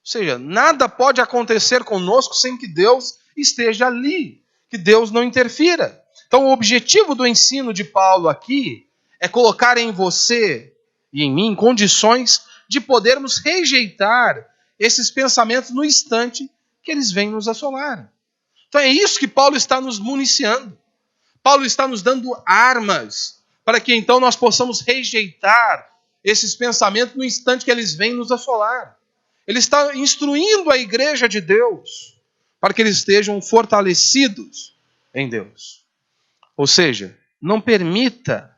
Ou seja, nada pode acontecer conosco sem que Deus esteja ali, que Deus não interfira. Então, o objetivo do ensino de Paulo aqui é colocar em você e em mim condições de podermos rejeitar esses pensamentos no instante que eles vêm nos assolar. Então, é isso que Paulo está nos municiando. Paulo está nos dando armas para que então nós possamos rejeitar esses pensamentos no instante que eles vêm nos assolar. Ele está instruindo a igreja de Deus para que eles estejam fortalecidos em Deus. Ou seja, não permita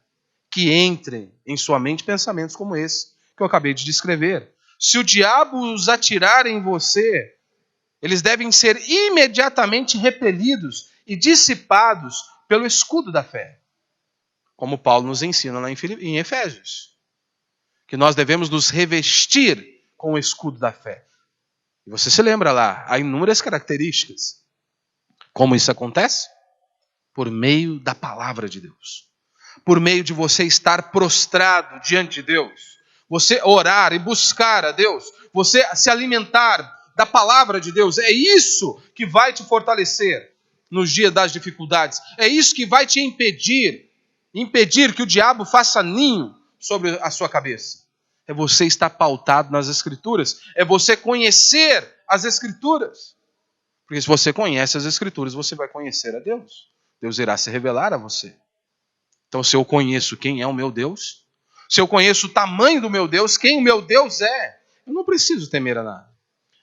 que entrem em sua mente pensamentos como esse que eu acabei de descrever. Se o diabo os atirar em você, eles devem ser imediatamente repelidos e dissipados pelo escudo da fé. Como Paulo nos ensina lá em Efésios. Que nós devemos nos revestir com o escudo da fé. E você se lembra lá, há inúmeras características. Como isso acontece? Por meio da palavra de Deus. Por meio de você estar prostrado diante de Deus. Você orar e buscar a Deus. Você se alimentar da palavra de Deus. É isso que vai te fortalecer nos dias das dificuldades. É isso que vai te impedir que o diabo faça ninho sobre a sua cabeça. É você estar pautado nas Escrituras. É você conhecer as Escrituras. Porque se você conhece as Escrituras, você vai conhecer a Deus. Deus irá se revelar a você. Então, se eu conheço quem é o meu Deus, se eu conheço o tamanho do meu Deus, quem o meu Deus é, eu não preciso temer a nada.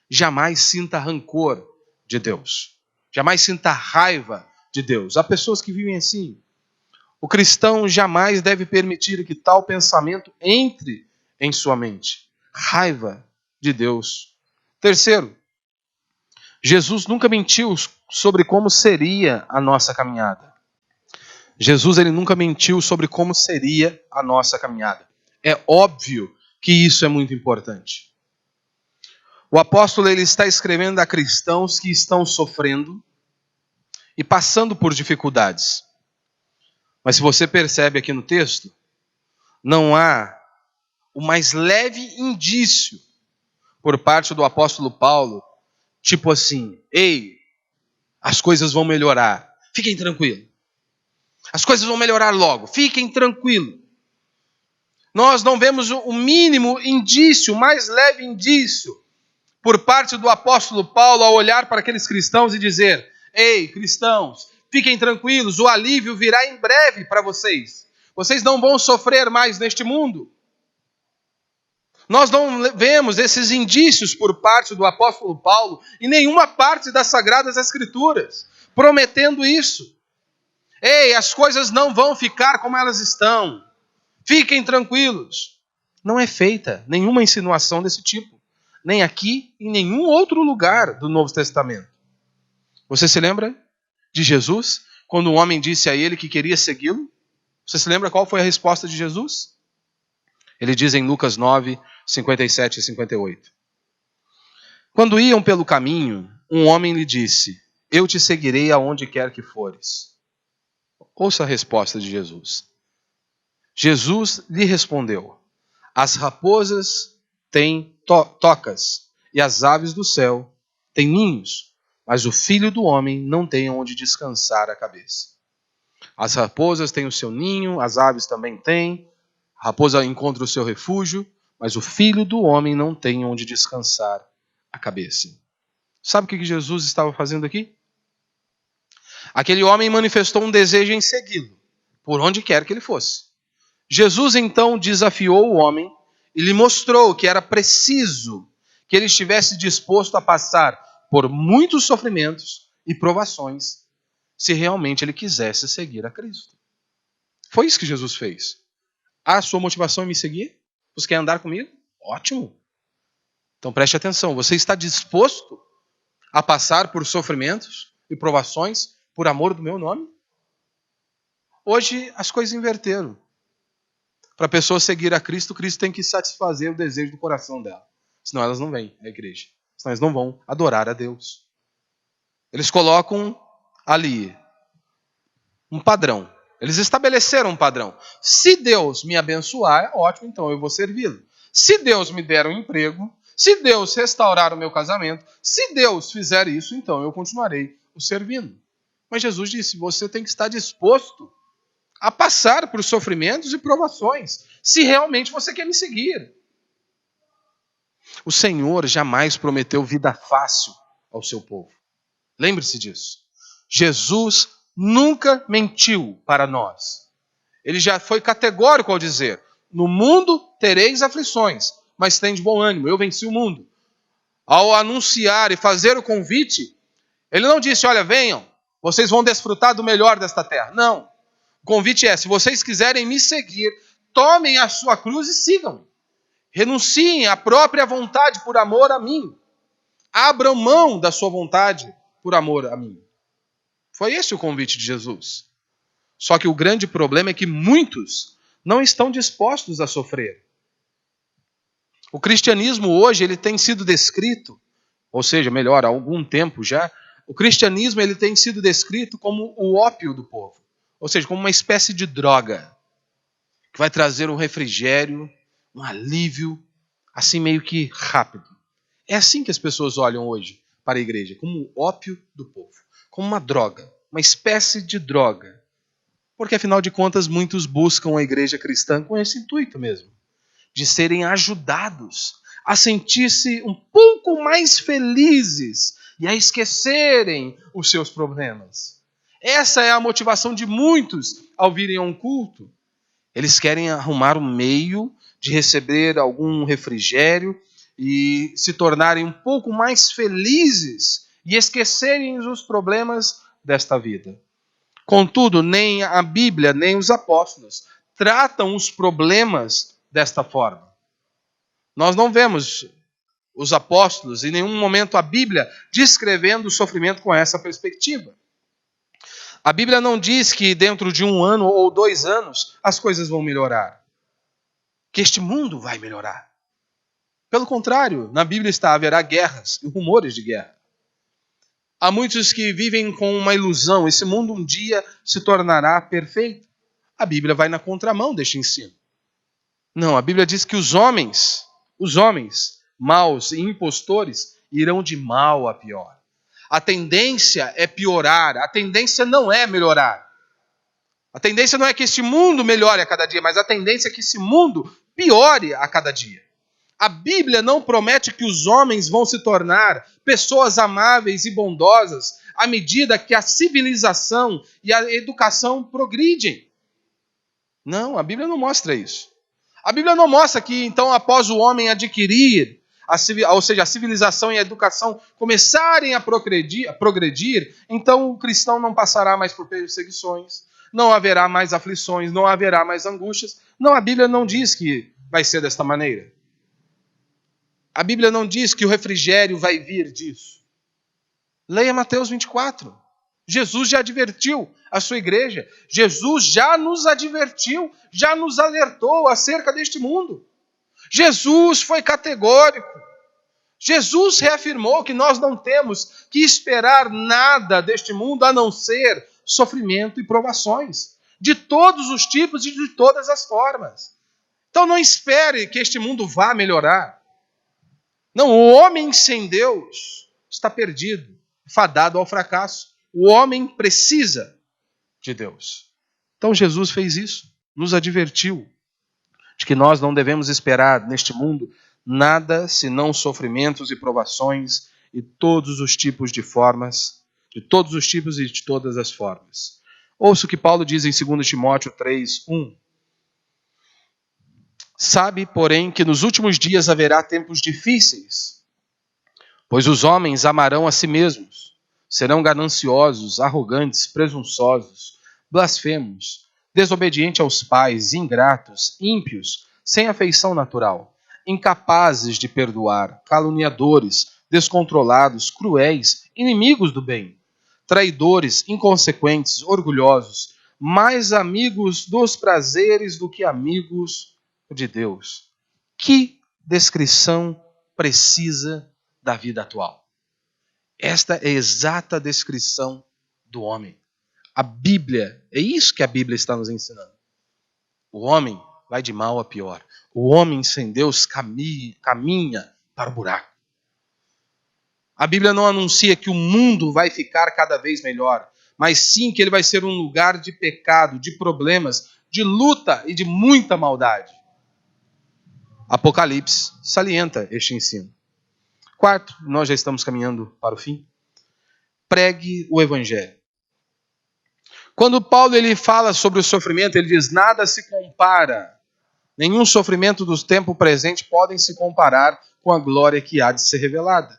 Jamais sinta rancor de Deus. Jamais sinta raiva de Deus. Há pessoas que vivem assim. O cristão jamais deve permitir que tal pensamento entre em sua mente. Raiva de Deus. Terceiro, Jesus nunca mentiu sobre como seria a nossa caminhada. Jesus ele nunca mentiu sobre como seria a nossa caminhada. É óbvio que isso é muito importante. O apóstolo ele está escrevendo a cristãos que estão sofrendo e passando por dificuldades. Mas se você percebe aqui no texto, não há o mais leve indício por parte do apóstolo Paulo, tipo assim, ei, as coisas vão melhorar, fiquem tranquilos. As coisas vão melhorar logo, fiquem tranquilos. Nós não vemos o mínimo indício, o mais leve indício, por parte do apóstolo Paulo ao olhar para aqueles cristãos e dizer, ei, cristãos, fiquem tranquilos, o alívio virá em breve para vocês. Vocês não vão sofrer mais neste mundo. Nós não vemos esses indícios por parte do apóstolo Paulo em nenhuma parte das Sagradas Escrituras, prometendo isso. Ei, as coisas não vão ficar como elas estão. Fiquem tranquilos. Não é feita nenhuma insinuação desse tipo. Nem aqui, em nenhum outro lugar do Novo Testamento. Você se lembra de Jesus? Quando um homem disse a ele que queria segui-lo? Você se lembra qual foi a resposta de Jesus? Ele diz em Lucas 9, 57 e 58. Quando iam pelo caminho, um homem lhe disse, eu te seguirei aonde quer que fores. Ouça a resposta de Jesus. Jesus lhe respondeu, as raposas têm tocas e as aves do céu têm ninhos, mas o Filho do Homem não tem onde descansar a cabeça. As raposas têm o seu ninho, as aves também têm, a raposa encontra o seu refúgio, mas o Filho do Homem não tem onde descansar a cabeça. Sabe o que Jesus estava fazendo aqui? Aquele homem manifestou um desejo em segui-lo, por onde quer que ele fosse. Jesus então desafiou o homem e lhe mostrou que era preciso que ele estivesse disposto a passar por muitos sofrimentos e provações se realmente ele quisesse seguir a Cristo. Foi isso que Jesus fez. A sua motivação é me seguir? Você quer andar comigo? Ótimo. Então preste atenção, você está disposto a passar por sofrimentos e provações por amor do meu nome? Hoje as coisas inverteram. Para a pessoa seguir a Cristo, Cristo tem que satisfazer o desejo do coração dela. Senão elas não vêm à igreja. Senão elas não vão adorar a Deus. Eles colocam ali um padrão. Eles estabeleceram um padrão. Se Deus me abençoar, é ótimo, então eu vou servi-lo. Se Deus me der um emprego, se Deus restaurar o meu casamento, se Deus fizer isso, então eu continuarei o servindo. Mas Jesus disse, você tem que estar disposto a passar por sofrimentos e provações, se realmente você quer me seguir. O Senhor jamais prometeu vida fácil ao seu povo. Lembre-se disso. Jesus nunca mentiu para nós. Ele já foi categórico ao dizer, no mundo tereis aflições, mas tem de bom ânimo, eu venci o mundo. Ao anunciar e fazer o convite, ele não disse, olha, venham, vocês vão desfrutar do melhor desta terra. Não. O convite é, se vocês quiserem me seguir, tomem a sua cruz e sigam. Renunciem à própria vontade por amor a mim. Abram mão da sua vontade por amor a mim. Foi esse o convite de Jesus. Só que o grande problema é que muitos não estão dispostos a sofrer. O cristianismo hoje ele tem sido descrito, ou seja, melhor, há algum tempo já, o cristianismo ele tem sido descrito como o ópio do povo. Ou seja, como uma espécie de droga que vai trazer um refrigério, um alívio, assim meio que rápido. É assim que as pessoas olham hoje para a igreja, como o ópio do povo, como uma droga, uma espécie de droga. Porque afinal de contas muitos buscam a igreja cristã com esse intuito mesmo, de serem ajudados a sentir-se um pouco mais felizes e a esquecerem os seus problemas. Essa é a motivação de muitos ao virem a um culto. Eles querem arrumar um meio de receber algum refrigério e se tornarem um pouco mais felizes e esquecerem os problemas desta vida. Contudo, nem a Bíblia, nem os apóstolos tratam os problemas desta forma. Nós não vemos os apóstolos, em nenhum momento a Bíblia, descrevendo o sofrimento com essa perspectiva. A Bíblia não diz que dentro de 1 ano ou 2 anos as coisas vão melhorar. Que este mundo vai melhorar. Pelo contrário, na Bíblia está: haverá guerras e rumores de guerra. Há muitos que vivem com uma ilusão: esse mundo um dia se tornará perfeito. A Bíblia vai na contramão deste ensino. Não, a Bíblia diz que os homens maus e impostores, irão de mal a pior. A tendência é piorar, a tendência não é melhorar. A tendência não é que este mundo melhore a cada dia, mas a tendência é que esse mundo piore a cada dia. A Bíblia não promete que os homens vão se tornar pessoas amáveis e bondosas à medida que a civilização e a educação progridem. Não, a Bíblia não mostra isso. A Bíblia não mostra que, então, após o homem adquirir, ou seja, a civilização e a educação começarem a progredir, então o cristão não passará mais por perseguições, não haverá mais aflições, não haverá mais angústias. Não, a Bíblia não diz que vai ser desta maneira. A Bíblia não diz que o refrigério vai vir disso. Leia Mateus 24. Jesus já advertiu a sua igreja. Jesus já nos advertiu, já nos alertou acerca deste mundo. Jesus foi categórico. Jesus reafirmou que nós não temos que esperar nada deste mundo a não ser sofrimento e provações, de todos os tipos e de todas as formas. Então não espere que este mundo vá melhorar. Não, o homem sem Deus está perdido, fadado ao fracasso. O homem precisa de Deus. Então Jesus fez isso, nos advertiu de que nós não devemos esperar neste mundo nada senão sofrimentos e provações e todos os tipos de formas, de todos os tipos e de todas as formas. Ouça o que Paulo diz em 2 Timóteo 3:1. Sabe, porém, que nos últimos dias haverá tempos difíceis, pois os homens amarão a si mesmos, serão gananciosos, arrogantes, presunçosos, blasfemos, desobedientes aos pais, ingratos, ímpios, sem afeição natural, incapazes de perdoar, caluniadores, descontrolados, cruéis, inimigos do bem, traidores, inconsequentes, orgulhosos, mais amigos dos prazeres do que amigos de Deus. Que descrição precisa da vida atual. Esta é a exata descrição do homem. A Bíblia, é isso que a Bíblia está nos ensinando. O homem vai de mal a pior. O homem sem Deus caminha para o buraco. A Bíblia não anuncia que o mundo vai ficar cada vez melhor, mas sim que ele vai ser um lugar de pecado, de problemas, de luta e de muita maldade. Apocalipse salienta este ensino. Quarto, nós já estamos caminhando para o fim. Pregue o Evangelho. Quando Paulo ele fala sobre o sofrimento, ele diz: nada se compara. Nenhum sofrimento do tempo presente podem se comparar com a glória que há de ser revelada.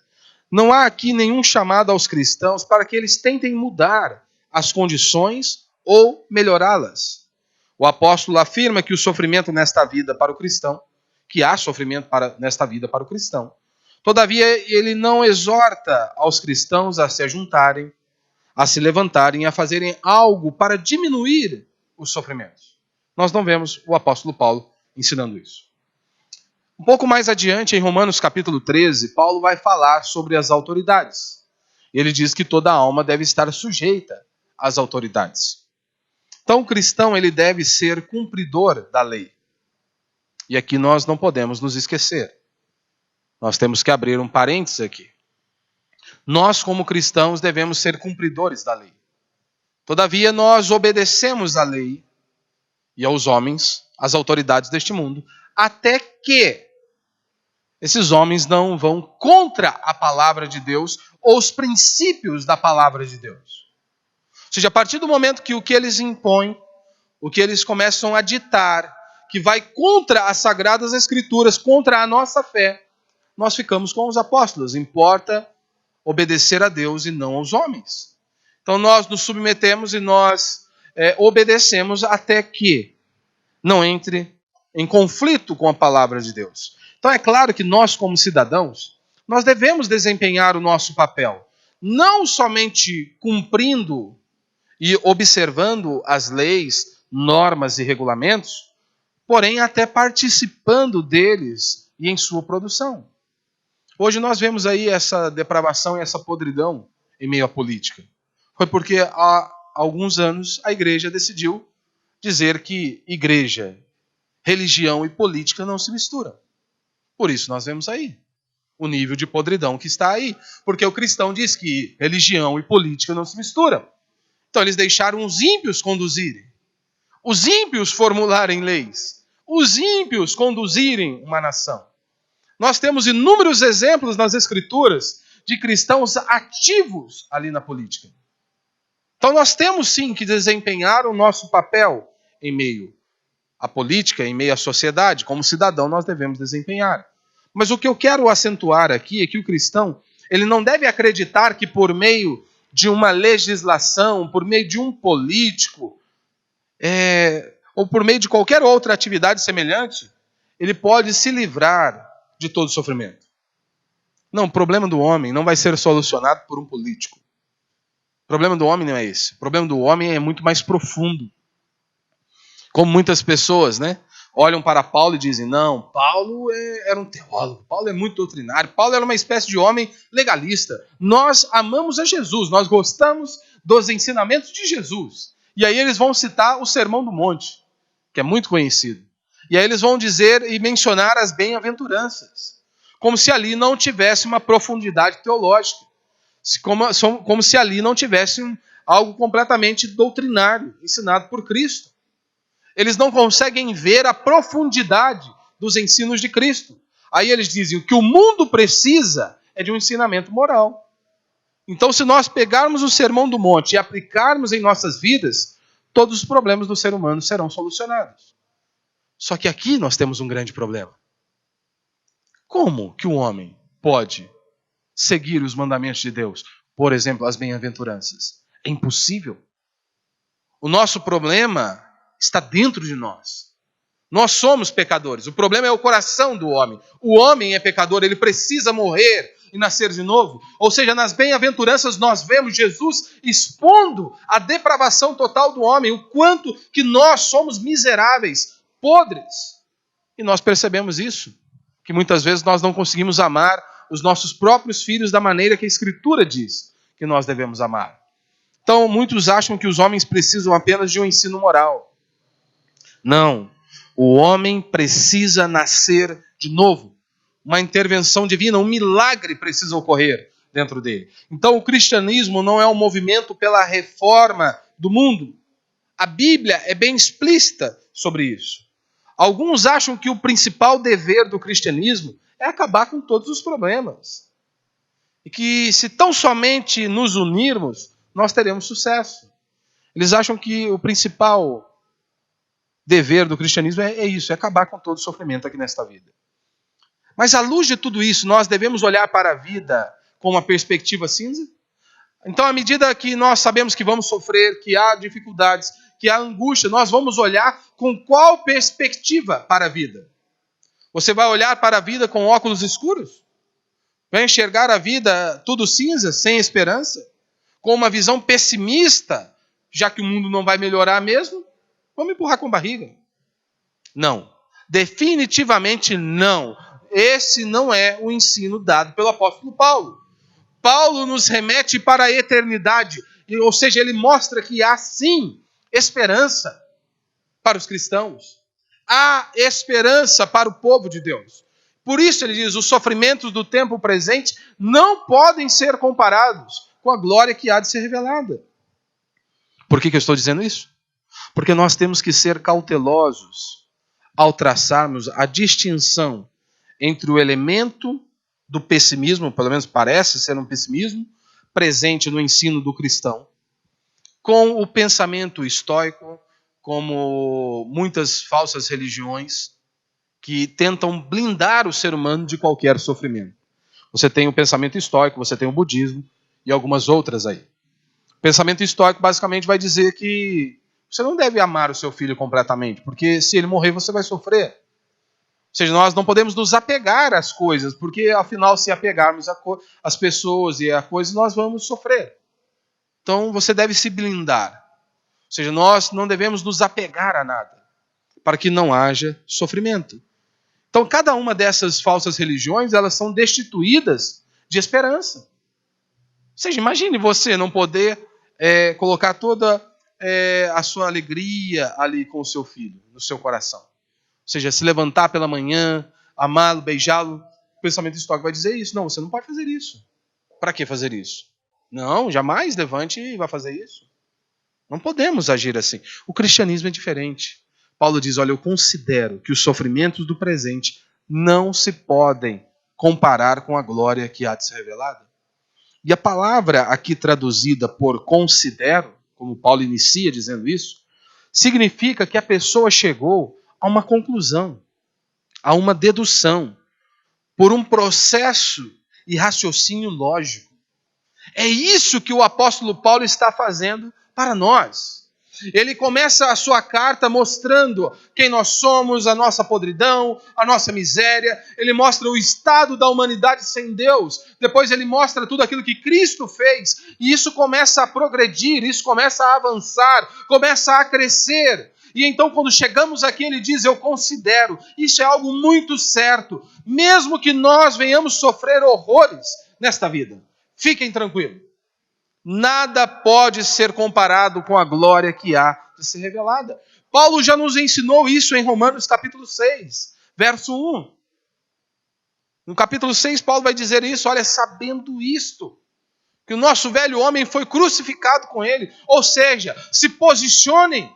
Não há aqui nenhum chamado aos cristãos para que eles tentem mudar as condições ou melhorá-las. O apóstolo afirma que o sofrimento nesta vida para o cristão, que há sofrimento nesta vida para o cristão. Todavia, ele não exorta aos cristãos a se ajuntarem, a se levantarem, a fazerem algo para diminuir os sofrimentos. Nós não vemos o apóstolo Paulo ensinando isso. Um pouco mais adiante, em Romanos capítulo 13, Paulo vai falar sobre as autoridades. Ele diz que toda alma deve estar sujeita às autoridades. Então, o cristão ele deve ser cumpridor da lei. E aqui nós não podemos nos esquecer. Nós temos que abrir um parênteses aqui. Nós, como cristãos, devemos ser cumpridores da lei. Todavia, nós obedecemos à lei e aos homens, às autoridades deste mundo, até que esses homens não vão contra a palavra de Deus ou os princípios da palavra de Deus. seja, a partir do momento que o que eles impõem, o que eles começam a ditar, que vai contra as Sagradas Escrituras, contra a nossa fé, nós ficamos com os apóstolos. Importa obedecer a Deus e não aos homens. Então nós nos submetemos e nós obedecemos até que não entre em conflito com a palavra de Deus. Então é claro que nós, como cidadãos, nós devemos desempenhar o nosso papel, não somente cumprindo e observando as leis, normas e regulamentos, porém até participando deles e em sua produção. Hoje nós vemos aí essa depravação e essa podridão em meio à política. Foi porque há alguns anos a igreja decidiu dizer que igreja, religião e política não se misturam. Por isso nós vemos aí o nível de podridão que está aí. Porque o cristão diz que religião e política não se misturam. Então eles deixaram os ímpios conduzirem. Os ímpios formularem leis. Os ímpios conduzirem uma nação. Nós temos inúmeros exemplos nas Escrituras de cristãos ativos ali na política. Então nós temos sim que desempenhar o nosso papel em meio à política, em meio à sociedade. Como cidadão nós devemos desempenhar. Mas o que eu quero acentuar aqui é que o cristão, ele não deve acreditar que por meio de uma legislação, por meio de um político, ou por meio de qualquer outra atividade semelhante, ele pode se livrar de todo sofrimento. Não, o problema do homem não vai ser solucionado por um político. O problema do homem não é esse. O problema do homem é muito mais profundo. Como muitas pessoas, olham para Paulo e dizem, não, Paulo era um teólogo, Paulo é muito doutrinário, Paulo era uma espécie de homem legalista. Nós amamos a Jesus, nós gostamos dos ensinamentos de Jesus. E aí eles vão citar o Sermão do Monte, que é muito conhecido. E aí eles vão dizer e mencionar as bem-aventuranças, como se ali não tivesse uma profundidade teológica, como se ali não tivesse algo completamente doutrinário, ensinado por Cristo. Eles não conseguem ver a profundidade dos ensinos de Cristo. Aí eles dizem, o que o mundo precisa é de um ensinamento moral. Então, se nós pegarmos o Sermão do Monte e aplicarmos em nossas vidas, todos os problemas do ser humano serão solucionados. Só que aqui nós temos um grande problema. Como que o homem pode seguir os mandamentos de Deus? Por exemplo, as bem-aventuranças. É impossível. O nosso problema está dentro de nós. Nós somos pecadores. O problema é o coração do homem. O homem é pecador, ele precisa morrer e nascer de novo. Ou seja, nas bem-aventuranças nós vemos Jesus expondo a depravação total do homem, o quanto que nós somos miseráveis, podres. E nós percebemos isso, que muitas vezes nós não conseguimos amar os nossos próprios filhos da maneira que a Escritura diz que nós devemos amar. Então, muitos acham que os homens precisam apenas de um ensino moral. Não, o homem precisa nascer de novo. Uma intervenção divina, um milagre precisa ocorrer dentro dele. Então o cristianismo não é um movimento pela reforma do mundo. A Bíblia é bem explícita sobre isso. Alguns acham que o principal dever do cristianismo é acabar com todos os problemas. E que se tão somente nos unirmos, nós teremos sucesso. Eles acham que o principal dever do cristianismo é isso, é acabar com todo o sofrimento aqui nesta vida. Mas à luz de tudo isso, nós devemos olhar para a vida com uma perspectiva cinza? Então, à medida que nós sabemos que vamos sofrer, que há dificuldades, que há angústia, nós vamos olhar com qual perspectiva para a vida? Você vai olhar para a vida com óculos escuros? Vai enxergar a vida tudo cinza, sem esperança? Com uma visão pessimista, já que o mundo não vai melhorar mesmo? Vamos empurrar com a barriga. Não. Definitivamente não. Esse não é o ensino dado pelo apóstolo Paulo. Paulo nos remete para a eternidade. Ou seja, ele mostra que há sim esperança para os cristãos. Há esperança para o povo de Deus. Por isso ele diz, os sofrimentos do tempo presente não podem ser comparados com a glória que há de ser revelada. Por que eu estou dizendo isso? Porque nós temos que ser cautelosos ao traçarmos a distinção entre o elemento do pessimismo, pelo menos parece ser um pessimismo, presente no ensino do cristão, com o pensamento estoico, como muitas falsas religiões que tentam blindar o ser humano de qualquer sofrimento. Você tem o pensamento estoico, você tem o budismo e algumas outras aí. O pensamento estoico basicamente vai dizer que você não deve amar o seu filho completamente, porque se ele morrer você vai sofrer. Ou seja, nós não podemos nos apegar às coisas, porque afinal se apegarmos às pessoas e a coisas nós vamos sofrer. Então você deve se blindar. Ou seja, nós não devemos nos apegar a nada, para que não haja sofrimento. Então, cada uma dessas falsas religiões, elas são destituídas de esperança. Ou seja, imagine você não poder colocar toda a sua alegria ali com o seu filho, no seu coração. Ou seja, se levantar pela manhã, amá-lo, beijá-lo. O pensamento estoico vai dizer isso. Não, você não pode fazer isso. Para que fazer isso? Não, jamais levante e vá fazer isso. Não podemos agir assim. O cristianismo é diferente. Paulo diz, olha, eu considero que os sofrimentos do presente não se podem comparar com a glória que há de ser revelada. E a palavra aqui traduzida por considero, como Paulo inicia dizendo isso, significa que a pessoa chegou a uma conclusão, a uma dedução, por um processo e raciocínio lógico. É isso que o apóstolo Paulo está fazendo para nós. Ele começa a sua carta mostrando quem nós somos, a nossa podridão, a nossa miséria. Ele mostra o estado da humanidade sem Deus. Depois ele mostra tudo aquilo que Cristo fez. E isso começa a progredir, isso começa a avançar, começa a crescer. E então quando chegamos aqui ele diz, eu considero. Isso é algo muito certo. Mesmo que nós venhamos sofrer horrores nesta vida. Fiquem tranquilos. Nada pode ser comparado com a glória que há de ser revelada. Paulo já nos ensinou isso em Romanos capítulo 6, verso 1. No capítulo 6, Paulo vai dizer isso, olha, sabendo isto, que o nosso velho homem foi crucificado com ele. Ou seja, se posicionem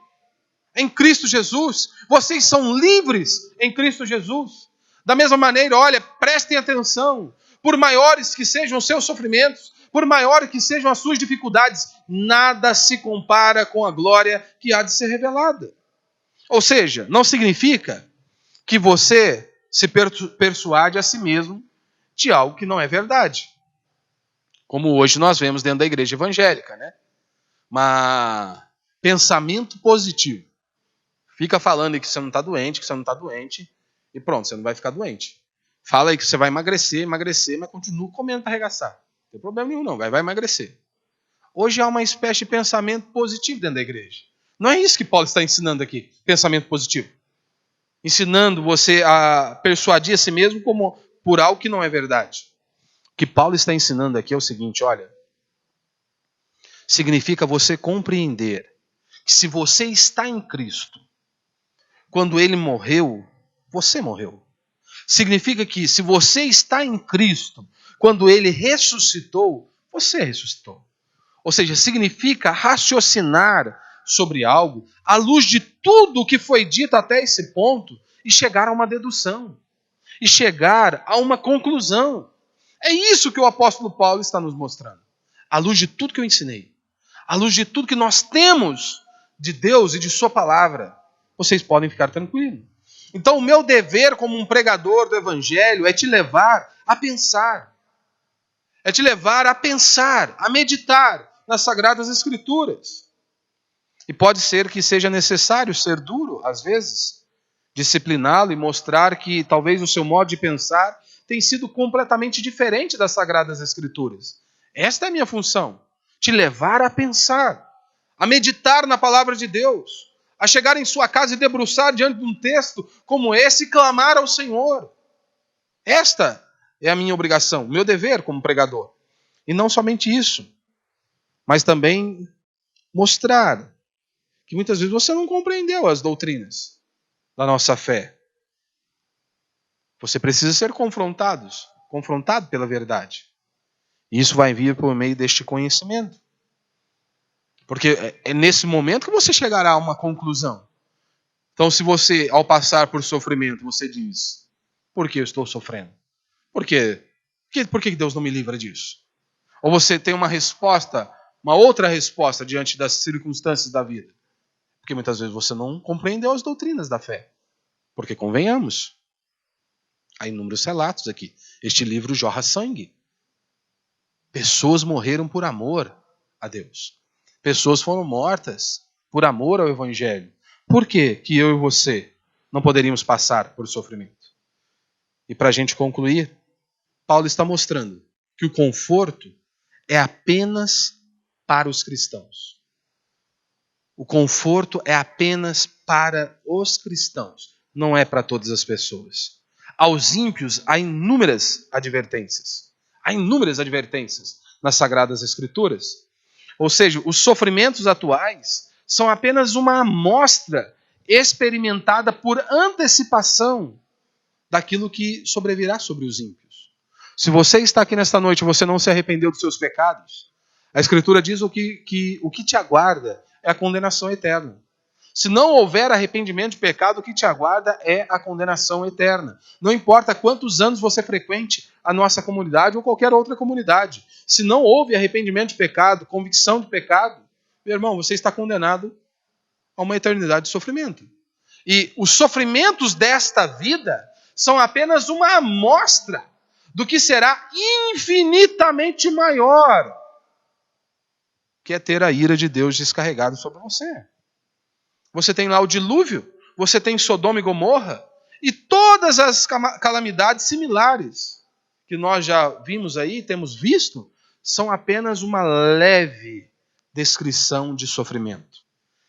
em Cristo Jesus. Vocês são livres em Cristo Jesus. Da mesma maneira, olha, prestem atenção. Por maiores que sejam os seus sofrimentos, por maiores que sejam as suas dificuldades, nada se compara com a glória que há de ser revelada. Ou seja, não significa que você se persuade a si mesmo de algo que não é verdade. Como hoje nós vemos dentro da igreja evangélica, né? Mas pensamento positivo. Fica falando aí que você não está doente, e pronto, você não vai ficar doente. Fala aí que você vai emagrecer, mas continua comendo para arregaçar. Não tem problema nenhum não, vai emagrecer. Hoje há uma espécie de pensamento positivo dentro da igreja. Não é isso que Paulo está ensinando aqui, pensamento positivo. Ensinando você a persuadir a si mesmo como por algo que não é verdade. O que Paulo está ensinando aqui é o seguinte, olha, significa você compreender que se você está em Cristo, quando ele morreu, você morreu. Significa que se você está em Cristo, quando ele ressuscitou, você ressuscitou. Ou seja, significa raciocinar sobre algo à luz de tudo o que foi dito até esse ponto e chegar a uma dedução, e chegar a uma conclusão. É isso que o apóstolo Paulo está nos mostrando. À luz de tudo que eu ensinei, à luz de tudo que nós temos de Deus e de sua palavra, vocês podem ficar tranquilos. Então o meu dever como um pregador do evangelho é te levar a pensar. É te levar a pensar, a meditar nas Sagradas Escrituras. E pode ser que seja necessário ser duro, às vezes, discipliná-lo e mostrar que talvez o seu modo de pensar tem sido completamente diferente das Sagradas Escrituras. Esta é a minha função, te levar a pensar, a meditar na palavra de Deus, a chegar em sua casa e debruçar diante de um texto como esse e clamar ao Senhor. Esta é a minha obrigação, o meu dever como pregador. E não somente isso, mas também mostrar que muitas vezes você não compreendeu as doutrinas da nossa fé. Você precisa ser confrontado pela verdade. E isso vai vir por meio deste conhecimento. Porque é nesse momento que você chegará a uma conclusão. Então, se você, ao passar por sofrimento, você diz, por que eu estou sofrendo? Por que Deus não me livra disso? Ou você tem uma resposta uma outra resposta diante das circunstâncias da vida. Porque muitas vezes você não compreendeu as doutrinas da fé. Porque convenhamos, há inúmeros relatos aqui. Este livro jorra sangue. Pessoas morreram por amor a Deus. Pessoas foram mortas por amor ao Evangelho. Por que eu e você não poderíamos passar por sofrimento? E para a gente concluir, Paulo está mostrando que o conforto é apenas para os cristãos. O conforto é apenas para os cristãos, não é para todas as pessoas. Aos ímpios há inúmeras advertências. Há inúmeras advertências nas Sagradas Escrituras. Ou seja, os sofrimentos atuais são apenas uma amostra experimentada por antecipação daquilo que sobrevirá sobre os ímpios. Se você está aqui nesta noite e você não se arrependeu dos seus pecados, a Escritura diz o que te aguarda é a condenação eterna. Se não houver arrependimento de pecado, o que te aguarda é a condenação eterna. Não importa quantos anos você frequente a nossa comunidade ou qualquer outra comunidade. Se não houve arrependimento de pecado, convicção de pecado, meu irmão, você está condenado a uma eternidade de sofrimento. E os sofrimentos desta vida são apenas uma amostra do que será infinitamente maior, que é ter a ira de Deus descarregada sobre você. Você tem lá o dilúvio, você tem Sodoma e Gomorra, e todas as calamidades similares que nós já vimos aí, temos visto, são apenas uma leve descrição de sofrimento,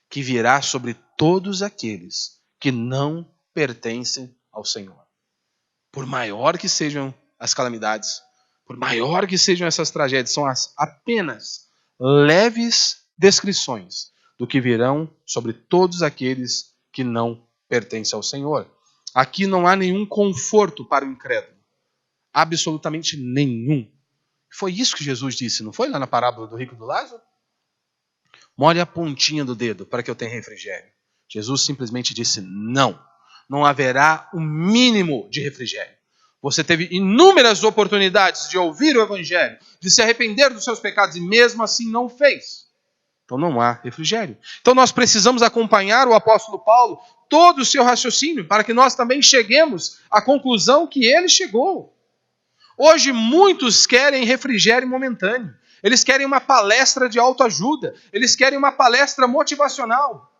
que virá sobre todos aqueles que não pertencem ao Senhor. Por maior que sejam as calamidades, por maior que sejam essas tragédias, são apenas leves descrições do que virão sobre todos aqueles que não pertencem ao Senhor. Aqui não há nenhum conforto para o incrédulo. Absolutamente nenhum. Foi isso que Jesus disse, não foi lá na parábola do rico e do Lázaro? Molhe a pontinha do dedo para que eu tenha refrigério. Jesus simplesmente disse não. Não haverá o mínimo de refrigério. Você teve inúmeras oportunidades de ouvir o Evangelho, de se arrepender dos seus pecados e mesmo assim não fez. Então não há refrigério. Então nós precisamos acompanhar o apóstolo Paulo, todo o seu raciocínio, para que nós também cheguemos à conclusão que ele chegou. Hoje muitos querem refrigério momentâneo. Eles querem uma palestra de autoajuda. Eles querem uma palestra motivacional.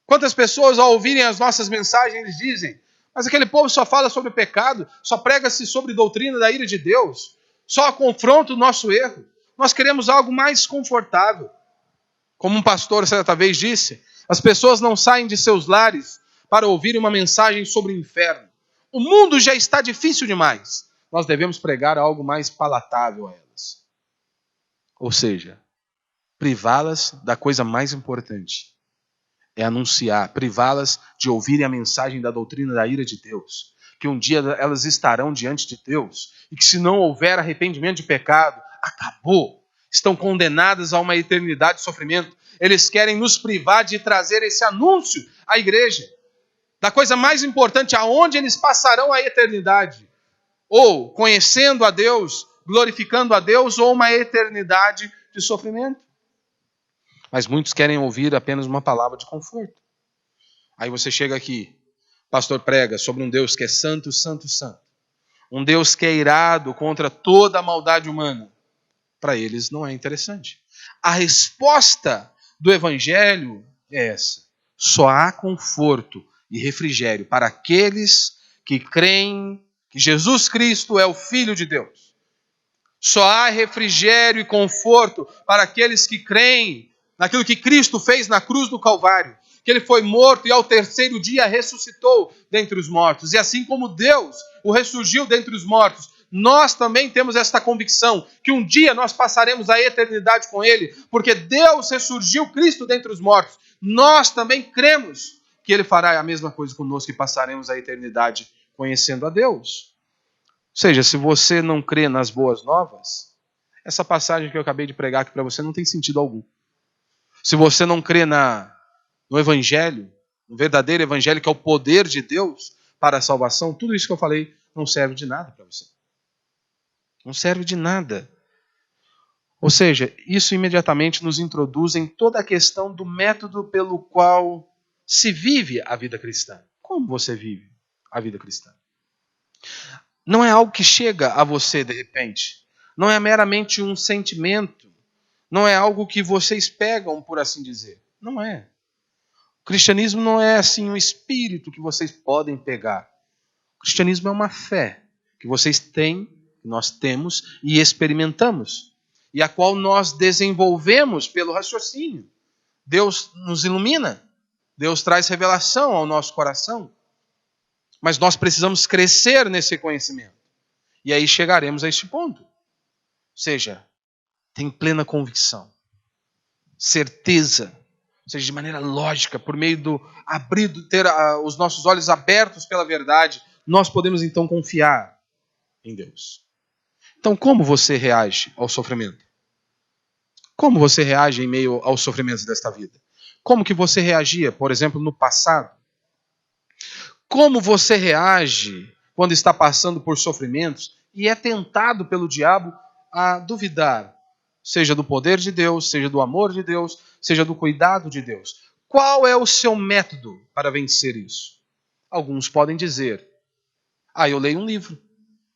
Quantas pessoas ao ouvirem as nossas mensagens eles dizem: mas aquele povo só fala sobre pecado, só prega-se sobre doutrina da ira de Deus, só confronta o nosso erro. Nós queremos algo mais confortável. Como um pastor certa vez disse, as pessoas não saem de seus lares para ouvir uma mensagem sobre o inferno. O mundo já está difícil demais. Nós devemos pregar algo mais palatável a elas. Ou seja, privá-las da coisa mais importante. É anunciar, privá-las de ouvirem a mensagem da doutrina da ira de Deus. Que um dia elas estarão diante de Deus. E que se não houver arrependimento de pecado, acabou. Estão condenadas a uma eternidade de sofrimento. Eles querem nos privar de trazer esse anúncio à igreja. Da coisa mais importante, aonde eles passarão a eternidade. Ou conhecendo a Deus, glorificando a Deus, ou uma eternidade de sofrimento. Mas muitos querem ouvir apenas uma palavra de conforto. Aí você chega aqui, pastor prega sobre um Deus que é santo, santo, santo. Um Deus que é irado contra toda a maldade humana. Para eles não é interessante. A resposta do Evangelho é essa. Só há conforto e refrigério para aqueles que creem que Jesus Cristo é o Filho de Deus. Só há refrigério e conforto para aqueles que creem naquilo que Cristo fez na cruz do Calvário. Que ele foi morto e ao terceiro dia ressuscitou dentre os mortos. E assim como Deus o ressurgiu dentre os mortos, nós também temos esta convicção que um dia nós passaremos a eternidade com ele, porque Deus ressurgiu Cristo dentre os mortos. Nós também cremos que ele fará a mesma coisa conosco e passaremos a eternidade conhecendo a Deus. Ou seja, se você não crê nas boas novas, essa passagem que eu acabei de pregar aqui para você não tem sentido algum. Se você não crê no Evangelho, no verdadeiro Evangelho, que é o poder de Deus para a salvação, tudo isso que eu falei não serve de nada para você. Não serve de nada. Ou seja, isso imediatamente nos introduz em toda a questão do método pelo qual se vive a vida cristã. Como você vive a vida cristã? Não é algo que chega a você de repente. Não é meramente um sentimento. Não é algo que vocês pegam, por assim dizer. Não é. O cristianismo não é assim um espírito que vocês podem pegar. O cristianismo é uma fé que vocês têm, que nós temos e experimentamos. E a qual nós desenvolvemos pelo raciocínio. Deus nos ilumina. Deus traz revelação ao nosso coração. Mas nós precisamos crescer nesse conhecimento. E aí chegaremos a este ponto. Ou seja, tem plena convicção, certeza, ou seja, de maneira lógica, por meio do ter os nossos olhos abertos pela verdade, nós podemos então confiar em Deus. Então, como você reage ao sofrimento? Como você reage em meio aos sofrimentos desta vida? Como que você reagia, por exemplo, no passado? Como você reage quando está passando por sofrimentos e é tentado pelo diabo a duvidar, seja do poder de Deus, seja do amor de Deus, seja do cuidado de Deus? Qual é o seu método para vencer isso? Alguns podem dizer: eu leio um livro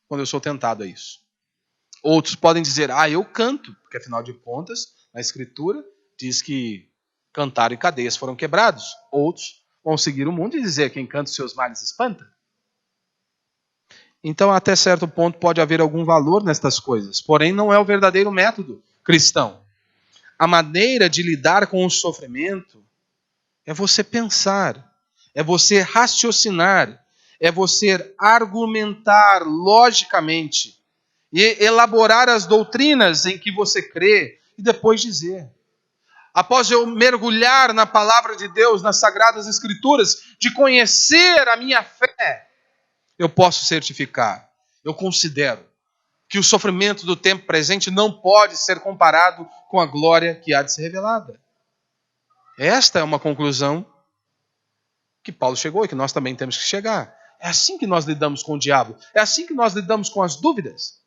quando eu sou tentado a isso. Outros podem dizer: eu canto, porque afinal de contas, na Escritura diz que cantaram e cadeias foram quebrados. Outros vão seguir o mundo e dizer: quem canta os seus males espanta. Então, até certo ponto, pode haver algum valor nestas coisas. Porém, não é o verdadeiro método cristão. A maneira de lidar com o sofrimento é você pensar, é você raciocinar, é você argumentar logicamente e elaborar as doutrinas em que você crê e depois dizer. Após eu mergulhar na palavra de Deus, nas sagradas escrituras, de conhecer a minha fé, eu posso certificar, eu considero que o sofrimento do tempo presente não pode ser comparado com a glória que há de ser revelada. Esta é uma conclusão que Paulo chegou e que nós também temos que chegar. É assim que nós lidamos com o diabo, é assim que nós lidamos com as dúvidas.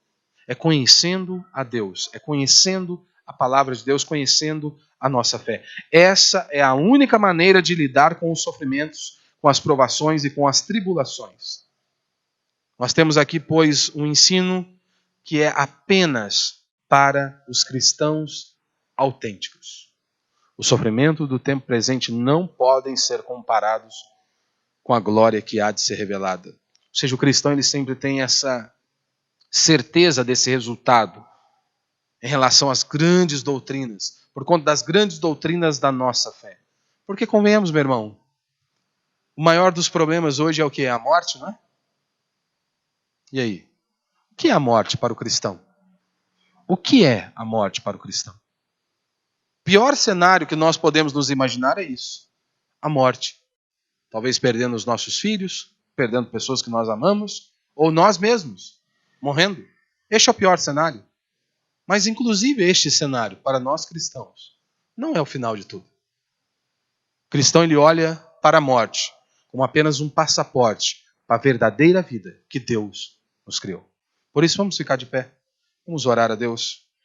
É conhecendo a Deus, é conhecendo a palavra de Deus, conhecendo a nossa fé. Essa é a única maneira de lidar com os sofrimentos, com as provações e com as tribulações. Nós temos aqui, pois, um ensino que é apenas para os cristãos autênticos. O sofrimento do tempo presente não podem ser comparados com a glória que há de ser revelada. Ou seja, o cristão ele sempre tem essa certeza desse resultado em relação às grandes doutrinas, por conta das grandes doutrinas da nossa fé. Porque convenhamos, meu irmão, o maior dos problemas hoje é o que? A morte, não é? E aí? O que é a morte para o cristão? O que é a morte para o cristão? O pior cenário que nós podemos nos imaginar é isso. A morte. Talvez perdendo os nossos filhos, perdendo pessoas que nós amamos, ou nós mesmos, morrendo. Este é o pior cenário. Mas inclusive este cenário, para nós cristãos, não é o final de tudo. O cristão ele olha para a morte como apenas um passaporte para a verdadeira vida que Deus nos criou. Por isso vamos ficar de pé. Vamos orar a Deus.